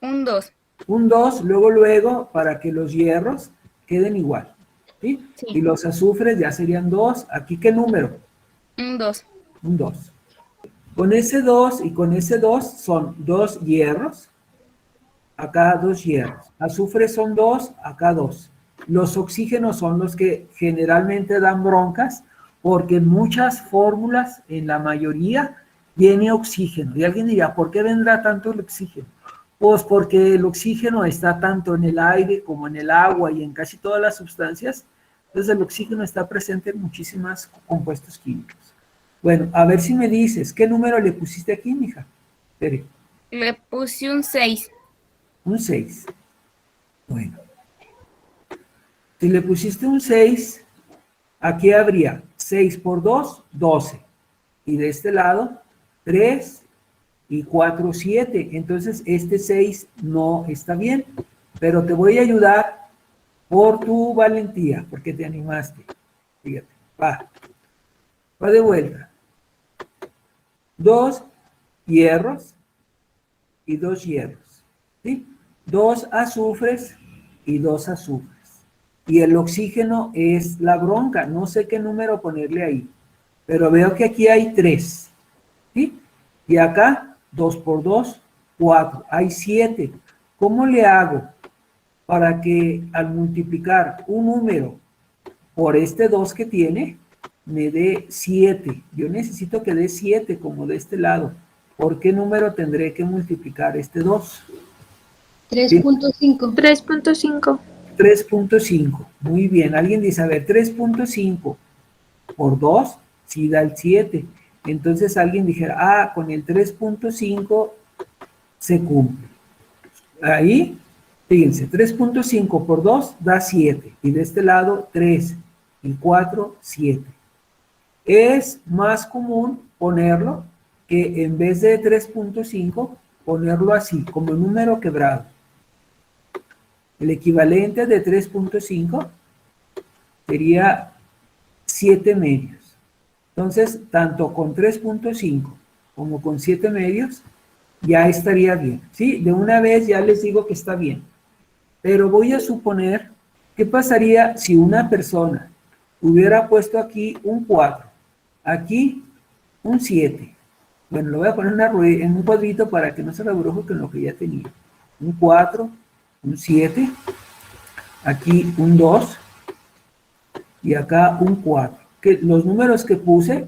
un 2. Un 2, luego, para que los hierros queden igual. ¿Sí? Sí. Y los azufres ya serían 2. ¿Aquí qué número? Un 2. Un 2. Con ese 2 y con ese 2 son 2 hierros. Acá 2 hierros. Azufres son 2, acá 2. Los oxígenos son los que generalmente dan broncas porque en muchas fórmulas, en la mayoría, viene oxígeno. Y alguien dirá, ¿por qué vendrá tanto el oxígeno? Pues porque el oxígeno está tanto en el aire como en el agua y en casi todas las sustancias. Entonces el oxígeno está presente en muchísimos compuestos químicos. Bueno, a ver si me dices, ¿qué número le pusiste aquí, mija? Tere. Le puse un 6. Un 6. Bueno. Si le pusiste un 6, aquí habría 6 por 2, 12. Y de este lado, 3 y 4, 7. Entonces, este 6 no está bien. Pero te voy a ayudar por tu valentía, porque te animaste. Fíjate, va. Va de vuelta. 2 hierros y 2 hierros. ¿Sí? 2 azufres y 2 azufres. Y el oxígeno es la bronca. No sé qué número ponerle ahí. Pero veo que aquí hay 3. ¿Sí? Y acá, 2 por 2, 4. Hay 7. ¿Cómo le hago para que al multiplicar un número por este 2 que tiene, me dé 7? Yo necesito que dé 7 como de este lado. ¿Por qué número tendré que multiplicar este 2? 3.5. 3.5. 3.5. Muy bien. Alguien dice, a ver, 3.5 por 2, sí da el 7. Entonces alguien dijera, ah, con el 3.5 se cumple. Ahí, fíjense, 3.5 por 2 da 7. Y de este lado, 3 y 4, 7. Es más común ponerlo que en vez de 3.5, ponerlo así, como número quebrado. El equivalente de 3.5 sería 7 medios. Entonces, tanto con 3.5 como con 7 medios, ya estaría bien. ¿Sí? De una vez ya les digo que está bien. Pero voy a suponer, ¿qué pasaría si una persona hubiera puesto aquí un 4, aquí un 7? Bueno, lo voy a poner en un cuadrito para que no se rebruje con lo que ya tenía. Un 4, un 7, aquí un 2 y acá un 4. Que los números que puse,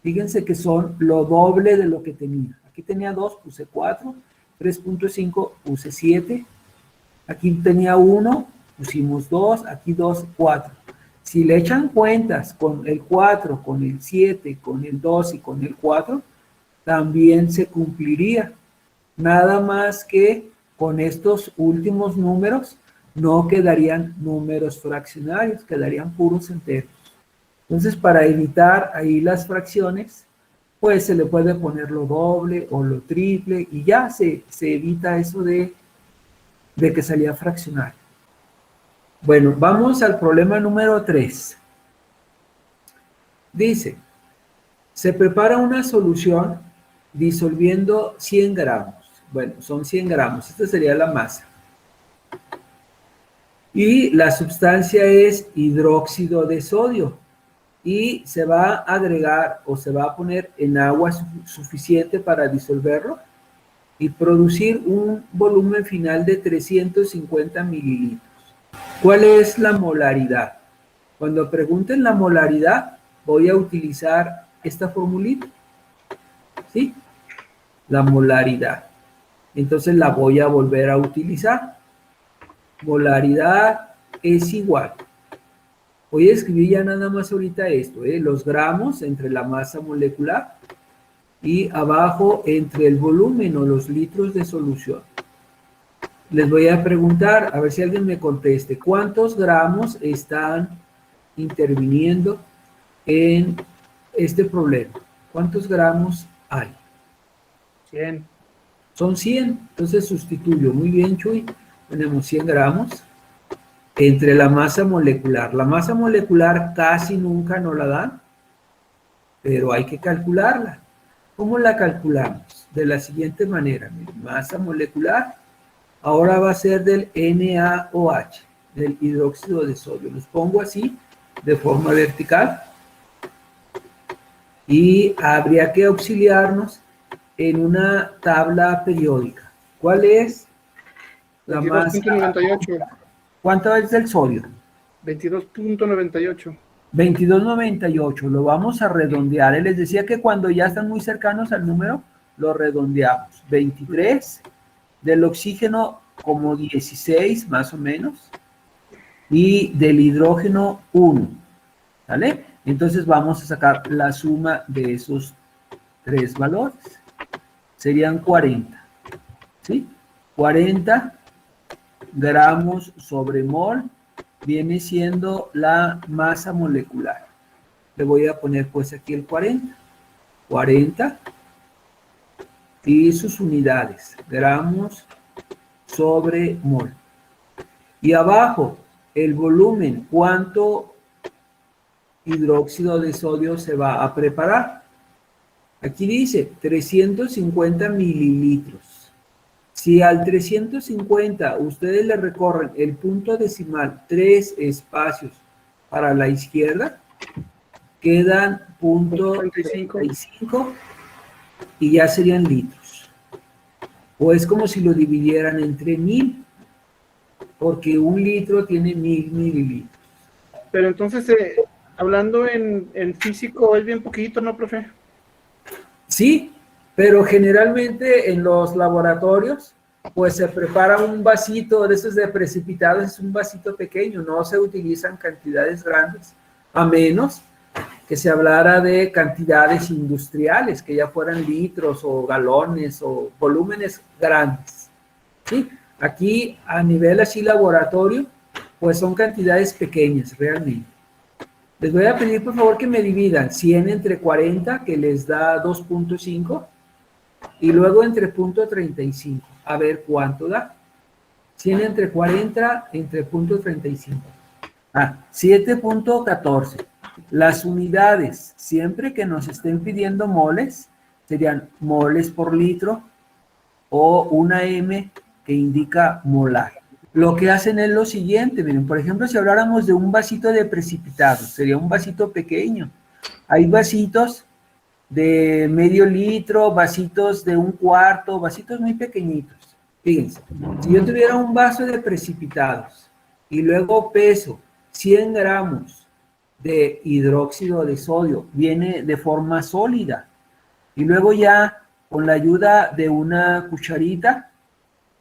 fíjense que son lo doble de lo que tenía. Aquí tenía 2, puse 4, 3.5, puse 7, aquí tenía 1, pusimos 2, aquí 2, 4. Si le echan cuentas con el 4, con el 7, con el 2 y con el 4, también se cumpliría. Nada más que con estos últimos números no quedarían números fraccionarios, quedarían puros enteros. Entonces, para evitar ahí las fracciones, pues se le puede poner lo doble o lo triple y ya se evita eso de que salía fraccionario. Bueno, vamos al problema número 3. Dice, se prepara una solución disolviendo 100 gramos. Bueno, son 100 gramos. Esta sería la masa. Y la sustancia es hidróxido de sodio. Y se va a agregar o se va a poner en agua suficiente para disolverlo y producir un volumen final de 350 mililitros. ¿Cuál es la molaridad? Cuando pregunten la molaridad, voy a utilizar esta formulita. ¿Sí? La molaridad. Entonces la voy a volver a utilizar. Molaridad es igual. Voy a escribir ya nada más ahorita esto, los gramos entre la masa molecular y abajo entre el volumen o los litros de solución. Les voy a preguntar, a ver si alguien me conteste, ¿cuántos gramos están interviniendo en este problema? ¿Cuántos gramos hay? 100. Son 100, entonces sustituyo. Muy bien, Chuy. Tenemos 100 gramos entre la masa molecular. La masa molecular casi nunca nos la dan, pero hay que calcularla. ¿Cómo la calculamos? De la siguiente manera. Miren, masa molecular ahora va a ser del NaOH, del hidróxido de sodio. Los pongo así, de forma vertical. Y habría que auxiliarnos en una tabla periódica. ¿Cuál es la masa? 22.98. ¿Cuánto es del sodio? 22.98. 22.98. Lo vamos a redondear. Les decía que cuando ya están muy cercanos al número, lo redondeamos. 23. Del oxígeno como 16 más o menos. Y del hidrógeno 1. ¿Vale? Entonces vamos a sacar la suma de esos tres valores. Serían 40. ¿Sí? 40 gramos sobre mol viene siendo la masa molecular. Le voy a poner pues aquí el 40. 40 y sus unidades, gramos sobre mol. Y abajo, el volumen, ¿cuánto hidróxido de sodio se va a preparar? Aquí dice 350 mililitros. Si al 350 ustedes le recorren el punto decimal 3 espacios para la izquierda, quedan .35 y ya serían litros. O es como si lo dividieran entre 1000, porque un litro tiene 1000 mililitros. Pero entonces, hablando en físico, es bien poquito, ¿no, profe? Sí, pero generalmente en los laboratorios, pues se prepara un vasito de esos de precipitados, es un vasito pequeño, no se utilizan cantidades grandes, a menos que se hablara de cantidades industriales, que ya fueran litros o galones o volúmenes grandes. ¿Sí? Aquí a nivel así laboratorio, pues son cantidades pequeñas realmente. Les voy a pedir por favor que me dividan 100 entre 40, que les da 2.5, y luego entre .35, a ver cuánto da. 100 entre 40 entre .35. 7.14. Las unidades, siempre que nos estén pidiendo moles, serían moles por litro o una M que indica molar. Lo que hacen es lo siguiente, miren, por ejemplo, si habláramos de un vasito de precipitado, sería un vasito pequeño. Hay vasitos de medio litro, vasitos de un cuarto, vasitos muy pequeñitos. Fíjense, si yo tuviera un vaso de precipitados y luego peso 100 gramos de hidróxido de sodio, viene de forma sólida, y luego ya con la ayuda de una cucharita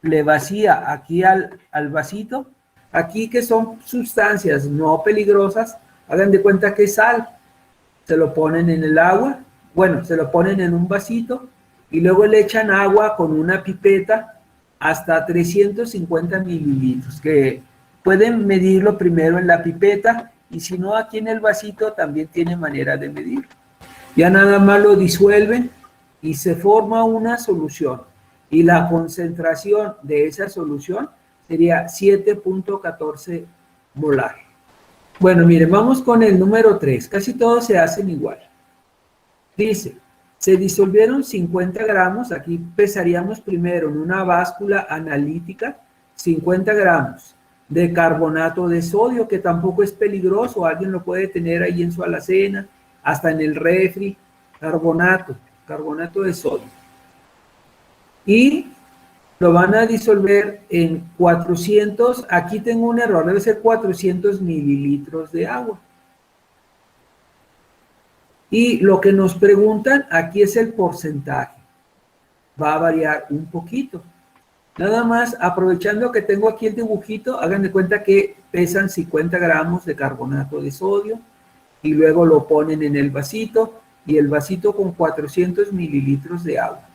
le vacía aquí al vasito, aquí que son sustancias no peligrosas, hagan de cuenta que es sal, se lo ponen en el agua, bueno, se lo ponen en un vasito y luego le echan agua con una pipeta hasta 350 mililitros, que pueden medirlo primero en la pipeta y si no aquí en el vasito también tiene manera de medir. Ya nada más lo disuelven y se forma una solución. Y la concentración de esa solución sería 7.14 molar. Bueno, miren, vamos con el número 3. Casi todos se hacen igual. Dice, Se disolvieron 50 gramos, aquí pesaríamos primero en una báscula analítica 50 gramos de carbonato de sodio, que tampoco es peligroso, alguien lo puede tener ahí en su alacena, hasta en el refri, carbonato de sodio. Y lo van a disolver en 400, aquí tengo un error, debe ser 400 mililitros de agua. Y lo que nos preguntan aquí es el porcentaje. Va a variar un poquito. Nada más, aprovechando que tengo aquí el dibujito, hagan de cuenta que pesan 50 gramos de carbonato de sodio y luego lo ponen en el vasito y el vasito con 400 mililitros de agua.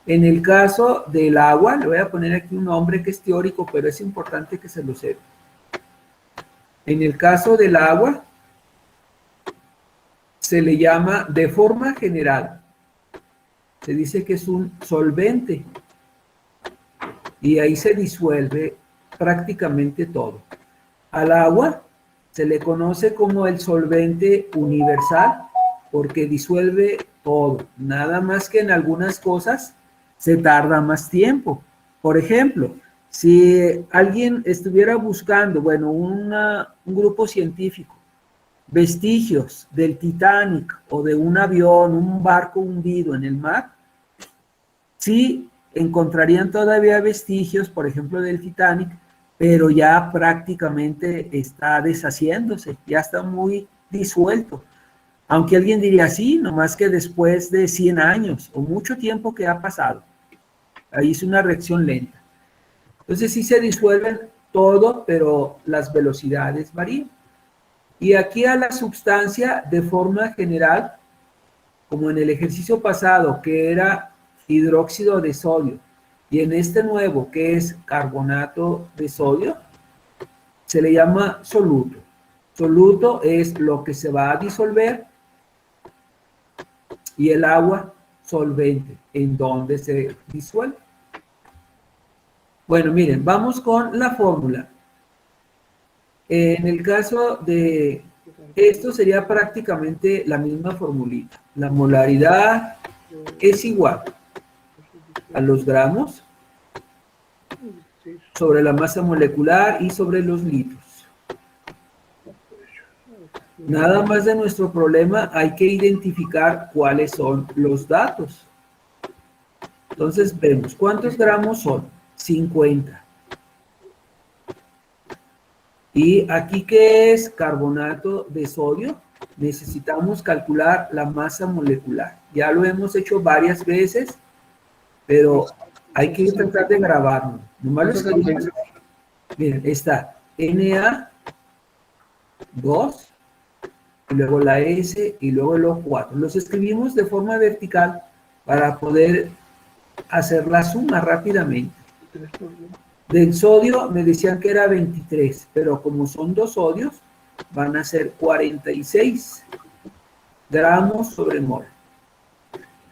En el caso del agua, le voy a poner aquí un nombre que es teórico, pero es importante que se lo sepa. En el caso del agua, se le llama, de forma general, se dice que es un solvente y ahí se disuelve prácticamente todo. Al agua se le conoce como el solvente universal porque disuelve todo, nada más que en algunas cosas se tarda más tiempo. Por ejemplo, si alguien estuviera buscando, bueno, un grupo científico, vestigios del Titanic o de un avión, un barco hundido en el mar, sí encontrarían todavía vestigios, por ejemplo, del Titanic, pero ya prácticamente está deshaciéndose, ya está muy disuelto. Aunque alguien diría sí, nomás que después de 100 años o mucho tiempo que ha pasado. Ahí es una reacción lenta. Entonces sí se disuelven todo, pero las velocidades varían. Y aquí a la sustancia, de forma general, como en el ejercicio pasado, que era hidróxido de sodio, y en este nuevo, que es carbonato de sodio, se le llama soluto. Soluto es lo que se va a disolver, y el agua, solvente, en donde se disuelve. Bueno, miren, vamos con la fórmula. En el caso de esto sería prácticamente la misma formulita. La molaridad es igual a los gramos sobre la masa molecular y sobre los litros. Nada más de nuestro problema hay que identificar cuáles son los datos. Entonces vemos, ¿cuántos gramos son? 50. Y aquí, ¿qué es carbonato de sodio? Necesitamos calcular la masa molecular. Ya lo hemos hecho varias veces, pero hay que tratar de grabarlo. Nomás lo escribimos. Miren, está Na2, y luego la S, y luego el O4. Los escribimos de forma vertical para poder hacer la suma rápidamente. Del sodio me decían que era 23, pero como son dos sodios, van a ser 46 gramos sobre mol.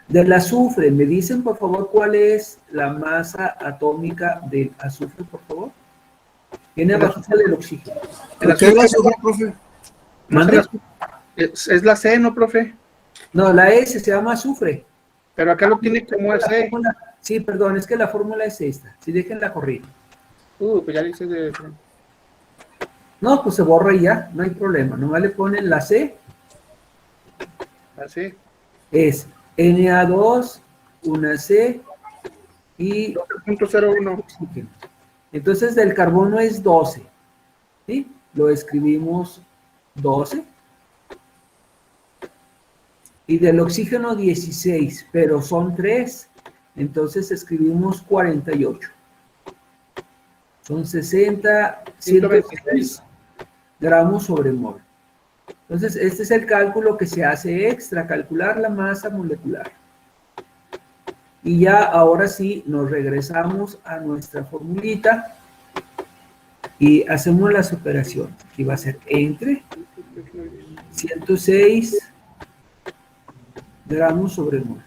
Del azufre, ¿me dicen por favor cuál es la masa atómica del azufre, por favor? Viene abajito del oxígeno. ¿Qué es el azufre, profe? ¿Mande? Es la C, ¿no, profe? No, la S se llama azufre. Pero acá lo tiene como C. Sí, perdón, es que la fórmula es esta. Si déjenla correr. Pues ya dice de... No, pues se borra y ya, no hay problema. Nomás le ponen la C. Así. Es Na2, una C y 12.01. oxígeno. Entonces del carbono es 12. ¿Sí? Lo escribimos 12. Y del oxígeno 16, pero son 3. Entonces escribimos 48. Son 60, 126 gramos sobre mol. Entonces, este es el cálculo que se hace extra, calcular la masa molecular. Y ya ahora sí nos regresamos a nuestra formulita y hacemos las operaciones. Aquí va a ser entre 106 gramos sobre mol.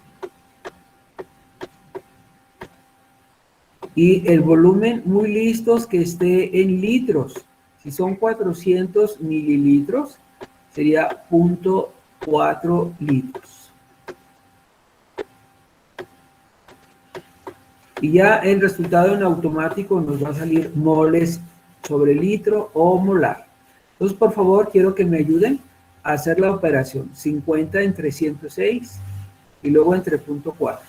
Y el volumen, muy listos, que esté en litros. Si son 400 mililitros, sería 0.4 litros. Y ya el resultado en automático nos va a salir moles sobre litro o molar. Entonces, por favor, quiero que me ayuden a hacer la operación. 50 entre 106 y luego entre punto 4.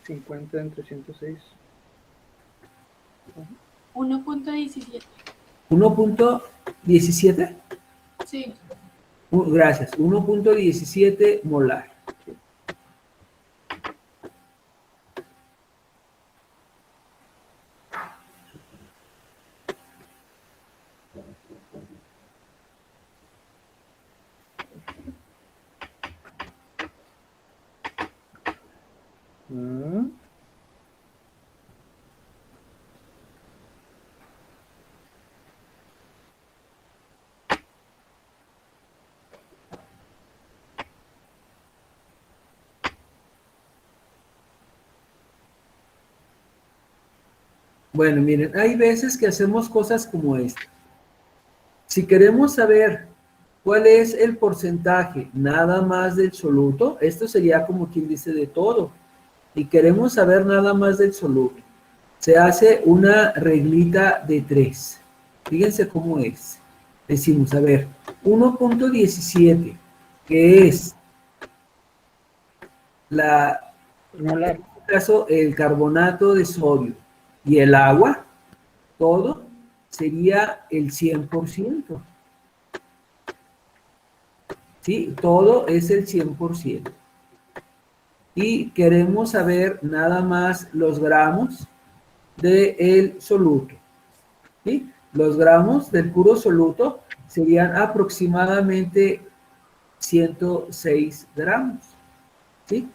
50 entre 106. 1.17. 1.17. Sí. Gracias. 1.17 molar. Mm. Bueno, miren, hay veces que hacemos cosas como esta. Si queremos saber cuál es el porcentaje nada más del soluto, esto sería como quien dice de todo, y queremos saber nada más del soluto, se hace una reglita de 3. Fíjense cómo es. Decimos, a ver, 1.17, que es en este caso el carbonato de sodio y el agua, todo sería el 100%. ¿Sí? Todo es el 100%. Y queremos saber nada más los gramos del soluto. ¿Sí? Los gramos del puro soluto serían aproximadamente 106 gramos. ¿Sí?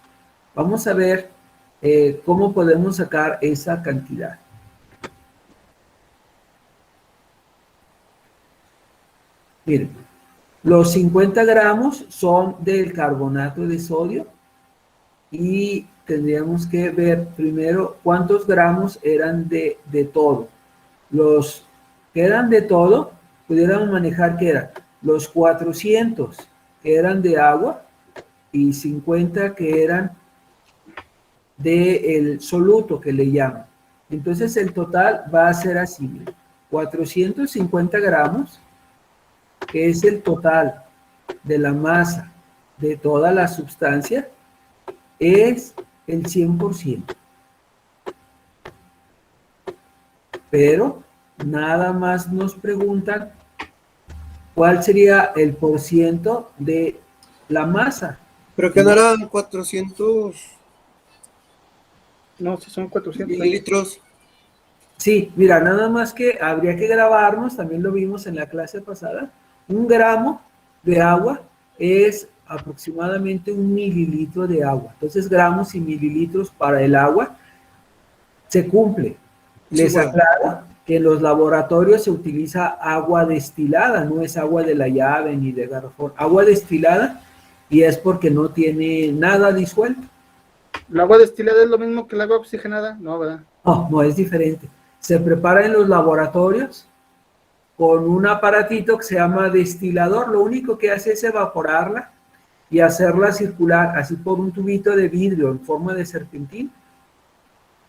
Vamos a ver cómo podemos sacar esa cantidad. Miren, los 50 gramos son del carbonato de sodio y tendríamos que ver primero cuántos gramos eran de todo. Los que eran de todo, pudiéramos manejar que eran los 400 que eran de agua y 50 que eran del soluto que le llaman. Entonces el total va a ser así, 450 gramos, que es el total de la masa de toda la sustancia, es el 100%. Pero nada más nos preguntan cuál sería el porciento de la masa. Pero que no eran 400 No, si son 400. mililitros. Sí, mira, nada más que habría que grabarnos, también lo vimos en la clase pasada, 1 gramo de agua es aproximadamente 1 mililitro de agua. Entonces, gramos y mililitros para el agua se cumple. Les aclaro que en los laboratorios se utiliza agua destilada, no es agua de la llave ni de garrafón. Agua destilada, y es porque no tiene nada disuelto. ¿El agua destilada es lo mismo que el agua oxigenada? No, ¿verdad? No, no es diferente. Se prepara en los laboratorios con un aparatito que se llama destilador. Lo único que hace es evaporarla y hacerla circular así por un tubito de vidrio en forma de serpentín.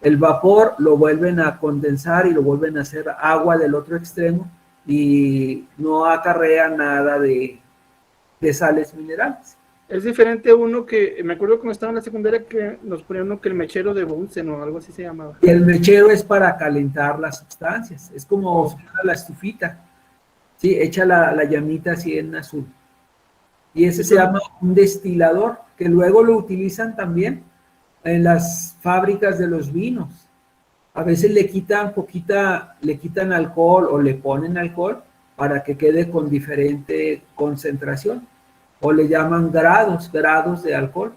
El vapor lo vuelven a condensar y lo vuelven a hacer agua del otro extremo y no acarrea nada de sales minerales. Es diferente a uno que, me acuerdo cuando estaba en la secundaria que nos ponían uno que el mechero de Bunsen o algo así se llamaba. Y el mechero es para calentar las sustancias, es como si fuera la estufita, ¿sí? Echa la llamita así en azul. Y ese se llama un destilador, que luego lo utilizan también en las fábricas de los vinos. A veces le quitan alcohol o le ponen alcohol para que quede con diferente concentración. O le llaman grados de alcohol.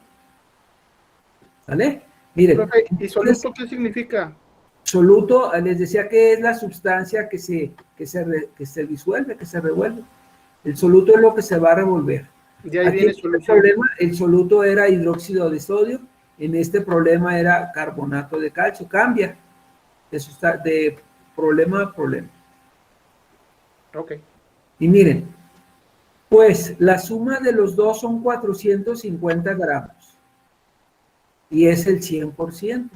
¿Vale? Miren. ¿Y soluto qué significa? Soluto, les decía que es la sustancia que se disuelve, que se revuelve. El soluto es lo que se va a revolver. De ahí Aquí viene el problema, el soluto era hidróxido de sodio, en este problema era carbonato de calcio. Cambia de problema a problema. Ok. Y miren, pues la suma de los dos son 450 gramos y es el 100%.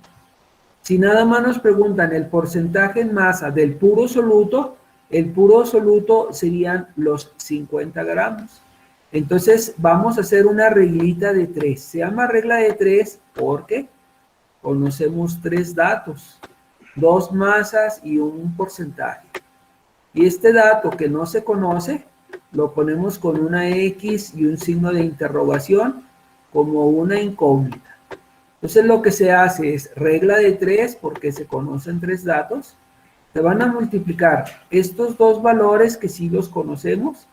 Si nada más nos preguntan el porcentaje en masa del puro soluto, el puro soluto serían los 50 gramos. Entonces vamos a hacer una reglita de 3. Se llama regla de 3 porque conocemos 3 datos, 2 masas y un porcentaje. Y este dato que no se conoce, lo ponemos con una X y un signo de interrogación como una incógnita. Entonces lo que se hace es regla de 3 porque se conocen 3 datos. Se van a multiplicar estos 2 valores que sí los conocemos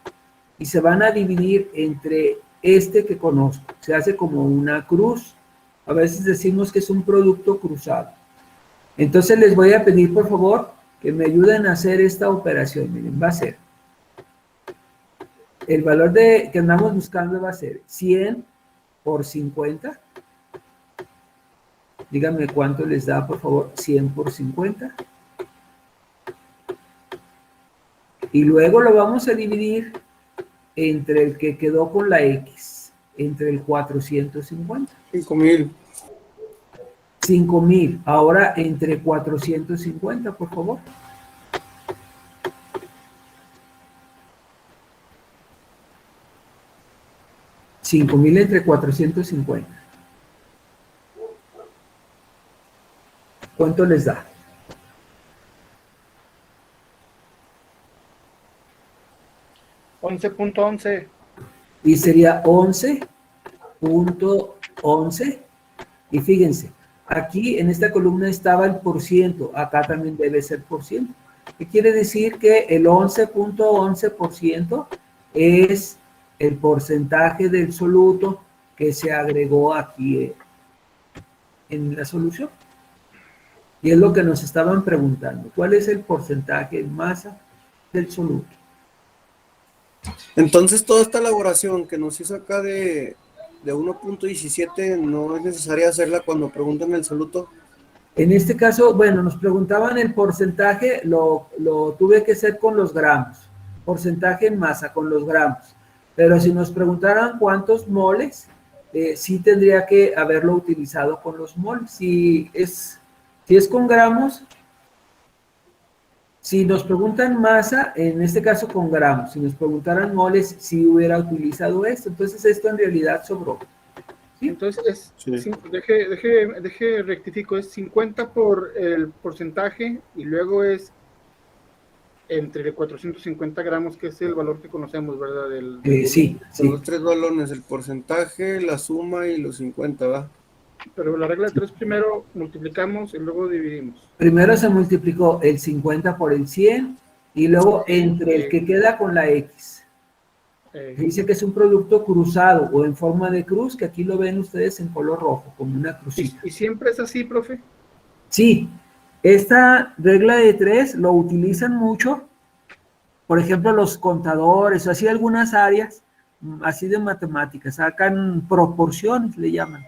y se van a dividir entre este que conozco. Se hace como una cruz. A veces decimos que es un producto cruzado. Entonces les voy a pedir por favor que me ayuden a hacer esta operación. Miren, va a ser, el valor que andamos buscando va a ser 100 por 50. Díganme cuánto les da, por favor, 100 por 50. Y luego lo vamos a dividir entre el que quedó con la X, entre el 450. 5,000. 5,000. Ahora entre 450, por favor. $5,000 entre 450. ¿Cuánto les da? $11.11. Y sería 11.11. Y fíjense, aquí en esta columna estaba el por ciento, acá también debe ser por ciento. ¿Qué quiere decir? Que el 11.11% es el porcentaje del soluto que se agregó aquí en la solución. Y es lo que nos estaban preguntando. ¿Cuál es el porcentaje en masa del soluto? Entonces, toda esta elaboración que nos hizo acá de 1.17 no es necesaria hacerla cuando preguntan el soluto. En este caso, bueno, nos preguntaban el porcentaje, lo tuve que hacer con los gramos. Porcentaje en masa con los gramos. Pero si nos preguntaran cuántos moles, sí tendría que haberlo utilizado con los moles. Si es con gramos, si nos preguntan masa, en este caso con gramos. Si nos preguntaran moles, sí hubiera utilizado esto. Entonces esto en realidad sobró. ¿Sí? Entonces, Sí. deje rectifico, es 50 por el porcentaje y luego es entre 450 gramos, que es el valor que conocemos, ¿verdad? Sí, Son sí. los 3 balones, el porcentaje, la suma y los 50, ¿va? Pero la regla de 3 primero multiplicamos y luego dividimos. Primero se multiplicó el 50 por el 100 y luego entre el que queda con la X. Dice que es un producto cruzado o en forma de cruz, que aquí lo ven ustedes en color rojo, como una crucita. ¿Y siempre es así, profe? Sí, esta regla de 3 lo utilizan mucho, por ejemplo, los contadores o así algunas áreas, así de matemáticas, sacan proporciones, le llaman.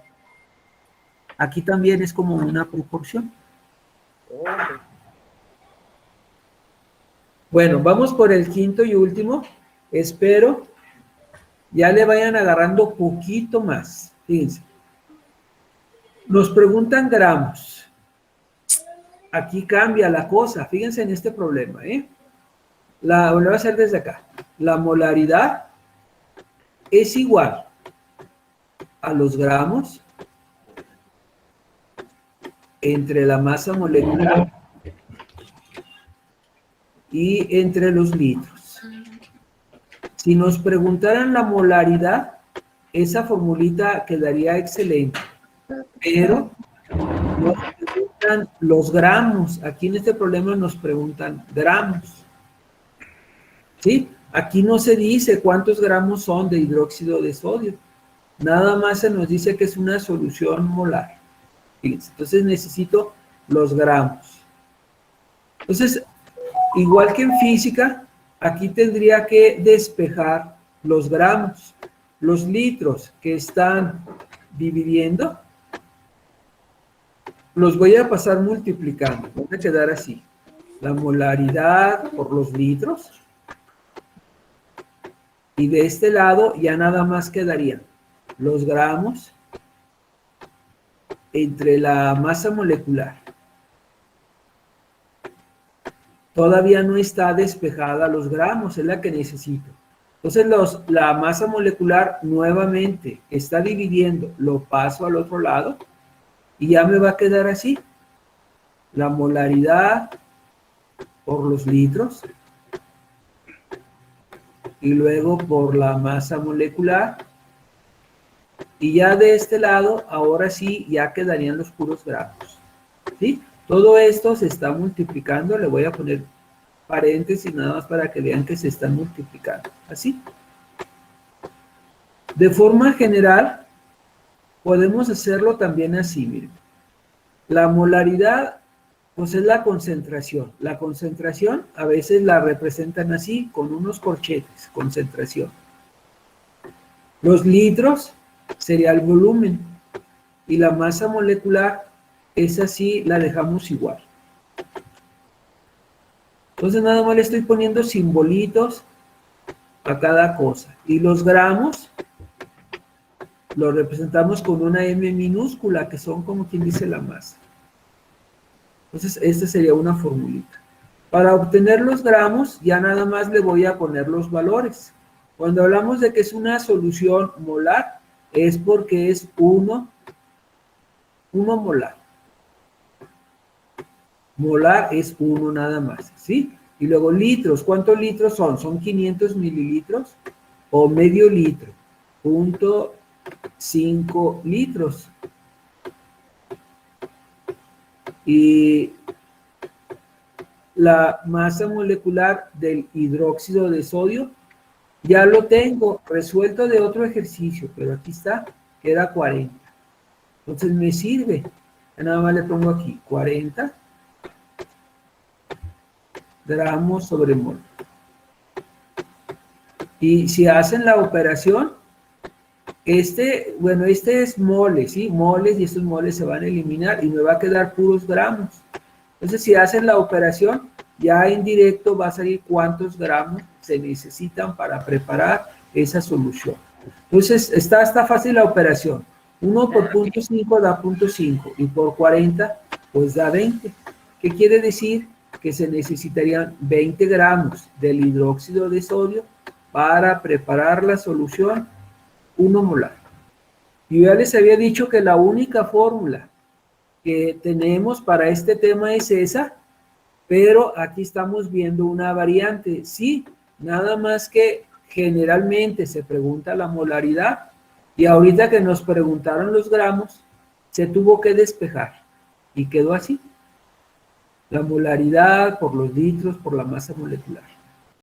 Aquí también es como una proporción. Bueno, vamos por el quinto y último. Espero ya le vayan agarrando poquito más. Fíjense. Nos preguntan gramos. Aquí cambia la cosa. Fíjense en este problema, ¿eh? Lo voy a hacer desde acá. La molaridad es igual a los gramos entre la masa molecular y entre los litros. Si nos preguntaran la molaridad, esa formulita quedaría excelente, pero nos preguntan los gramos. Aquí en este problema nos preguntan gramos. ¿Sí? Aquí no se dice cuántos gramos son de hidróxido de sodio. Nada más se nos dice que es una solución molar. Fíjense, entonces necesito los gramos. Entonces, igual que en física, aquí tendría que despejar los gramos. Los litros que están dividiendo, los voy a pasar multiplicando. Van a quedar así. La molaridad por los litros. Y de este lado ya nada más quedarían los gramos entre la masa molecular. todavía no está despejada los gramos, es la que necesito. Entonces la masa molecular nuevamente está dividiendo, lo paso al otro lado y ya me va a quedar así. La molaridad por los litros y luego por la masa molecular. Y ya de este lado, ahora sí, ya quedarían los puros gramos. ¿Sí? Todo esto se está multiplicando, le voy a poner paréntesis nada más para que vean que se están multiplicando. Así. De forma general, podemos hacerlo también así, miren. La molaridad, pues es la concentración. La concentración a veces la representan así, con unos corchetes, concentración. Los litros sería el volumen. Y la masa molecular, esa sí la dejamos igual. Entonces nada más le estoy poniendo simbolitos a cada cosa. Y los gramos los representamos con una M minúscula, que son como quien dice la masa. Entonces esta sería una formulita. Para obtener los gramos, ya nada más le voy a poner los valores. Cuando hablamos de que es una solución molar, es porque es 1 molar. Molar es 1 nada más, ¿sí? Y luego litros, ¿cuántos litros son? Son 500 mililitros o medio litro, 0.5 litros. Y la masa molecular del hidróxido de sodio, ya lo tengo resuelto de otro ejercicio, pero aquí está, que era 40. Entonces me sirve. Nada más le pongo aquí 40 gramos sobre mol. Y si hacen la operación, este es moles, ¿sí? Moles, y estos moles se van a eliminar y me va a quedar puros gramos. Entonces, si hacen la operación, ya en directo va a salir cuántos gramos se necesitan para preparar esa solución. Entonces, está fácil la operación. 1 por 0.5 da 0.5 y por 40, pues da 20. ¿Qué quiere decir? Que se necesitarían 20 gramos del hidróxido de sodio para preparar la solución 1 molar. Yo ya les había dicho que la única fórmula que tenemos para este tema es esa, pero aquí estamos viendo una variante. Sí, nada más que generalmente se pregunta la molaridad y ahorita que nos preguntaron los gramos, se tuvo que despejar y quedó así. La molaridad por los litros, por la masa molecular.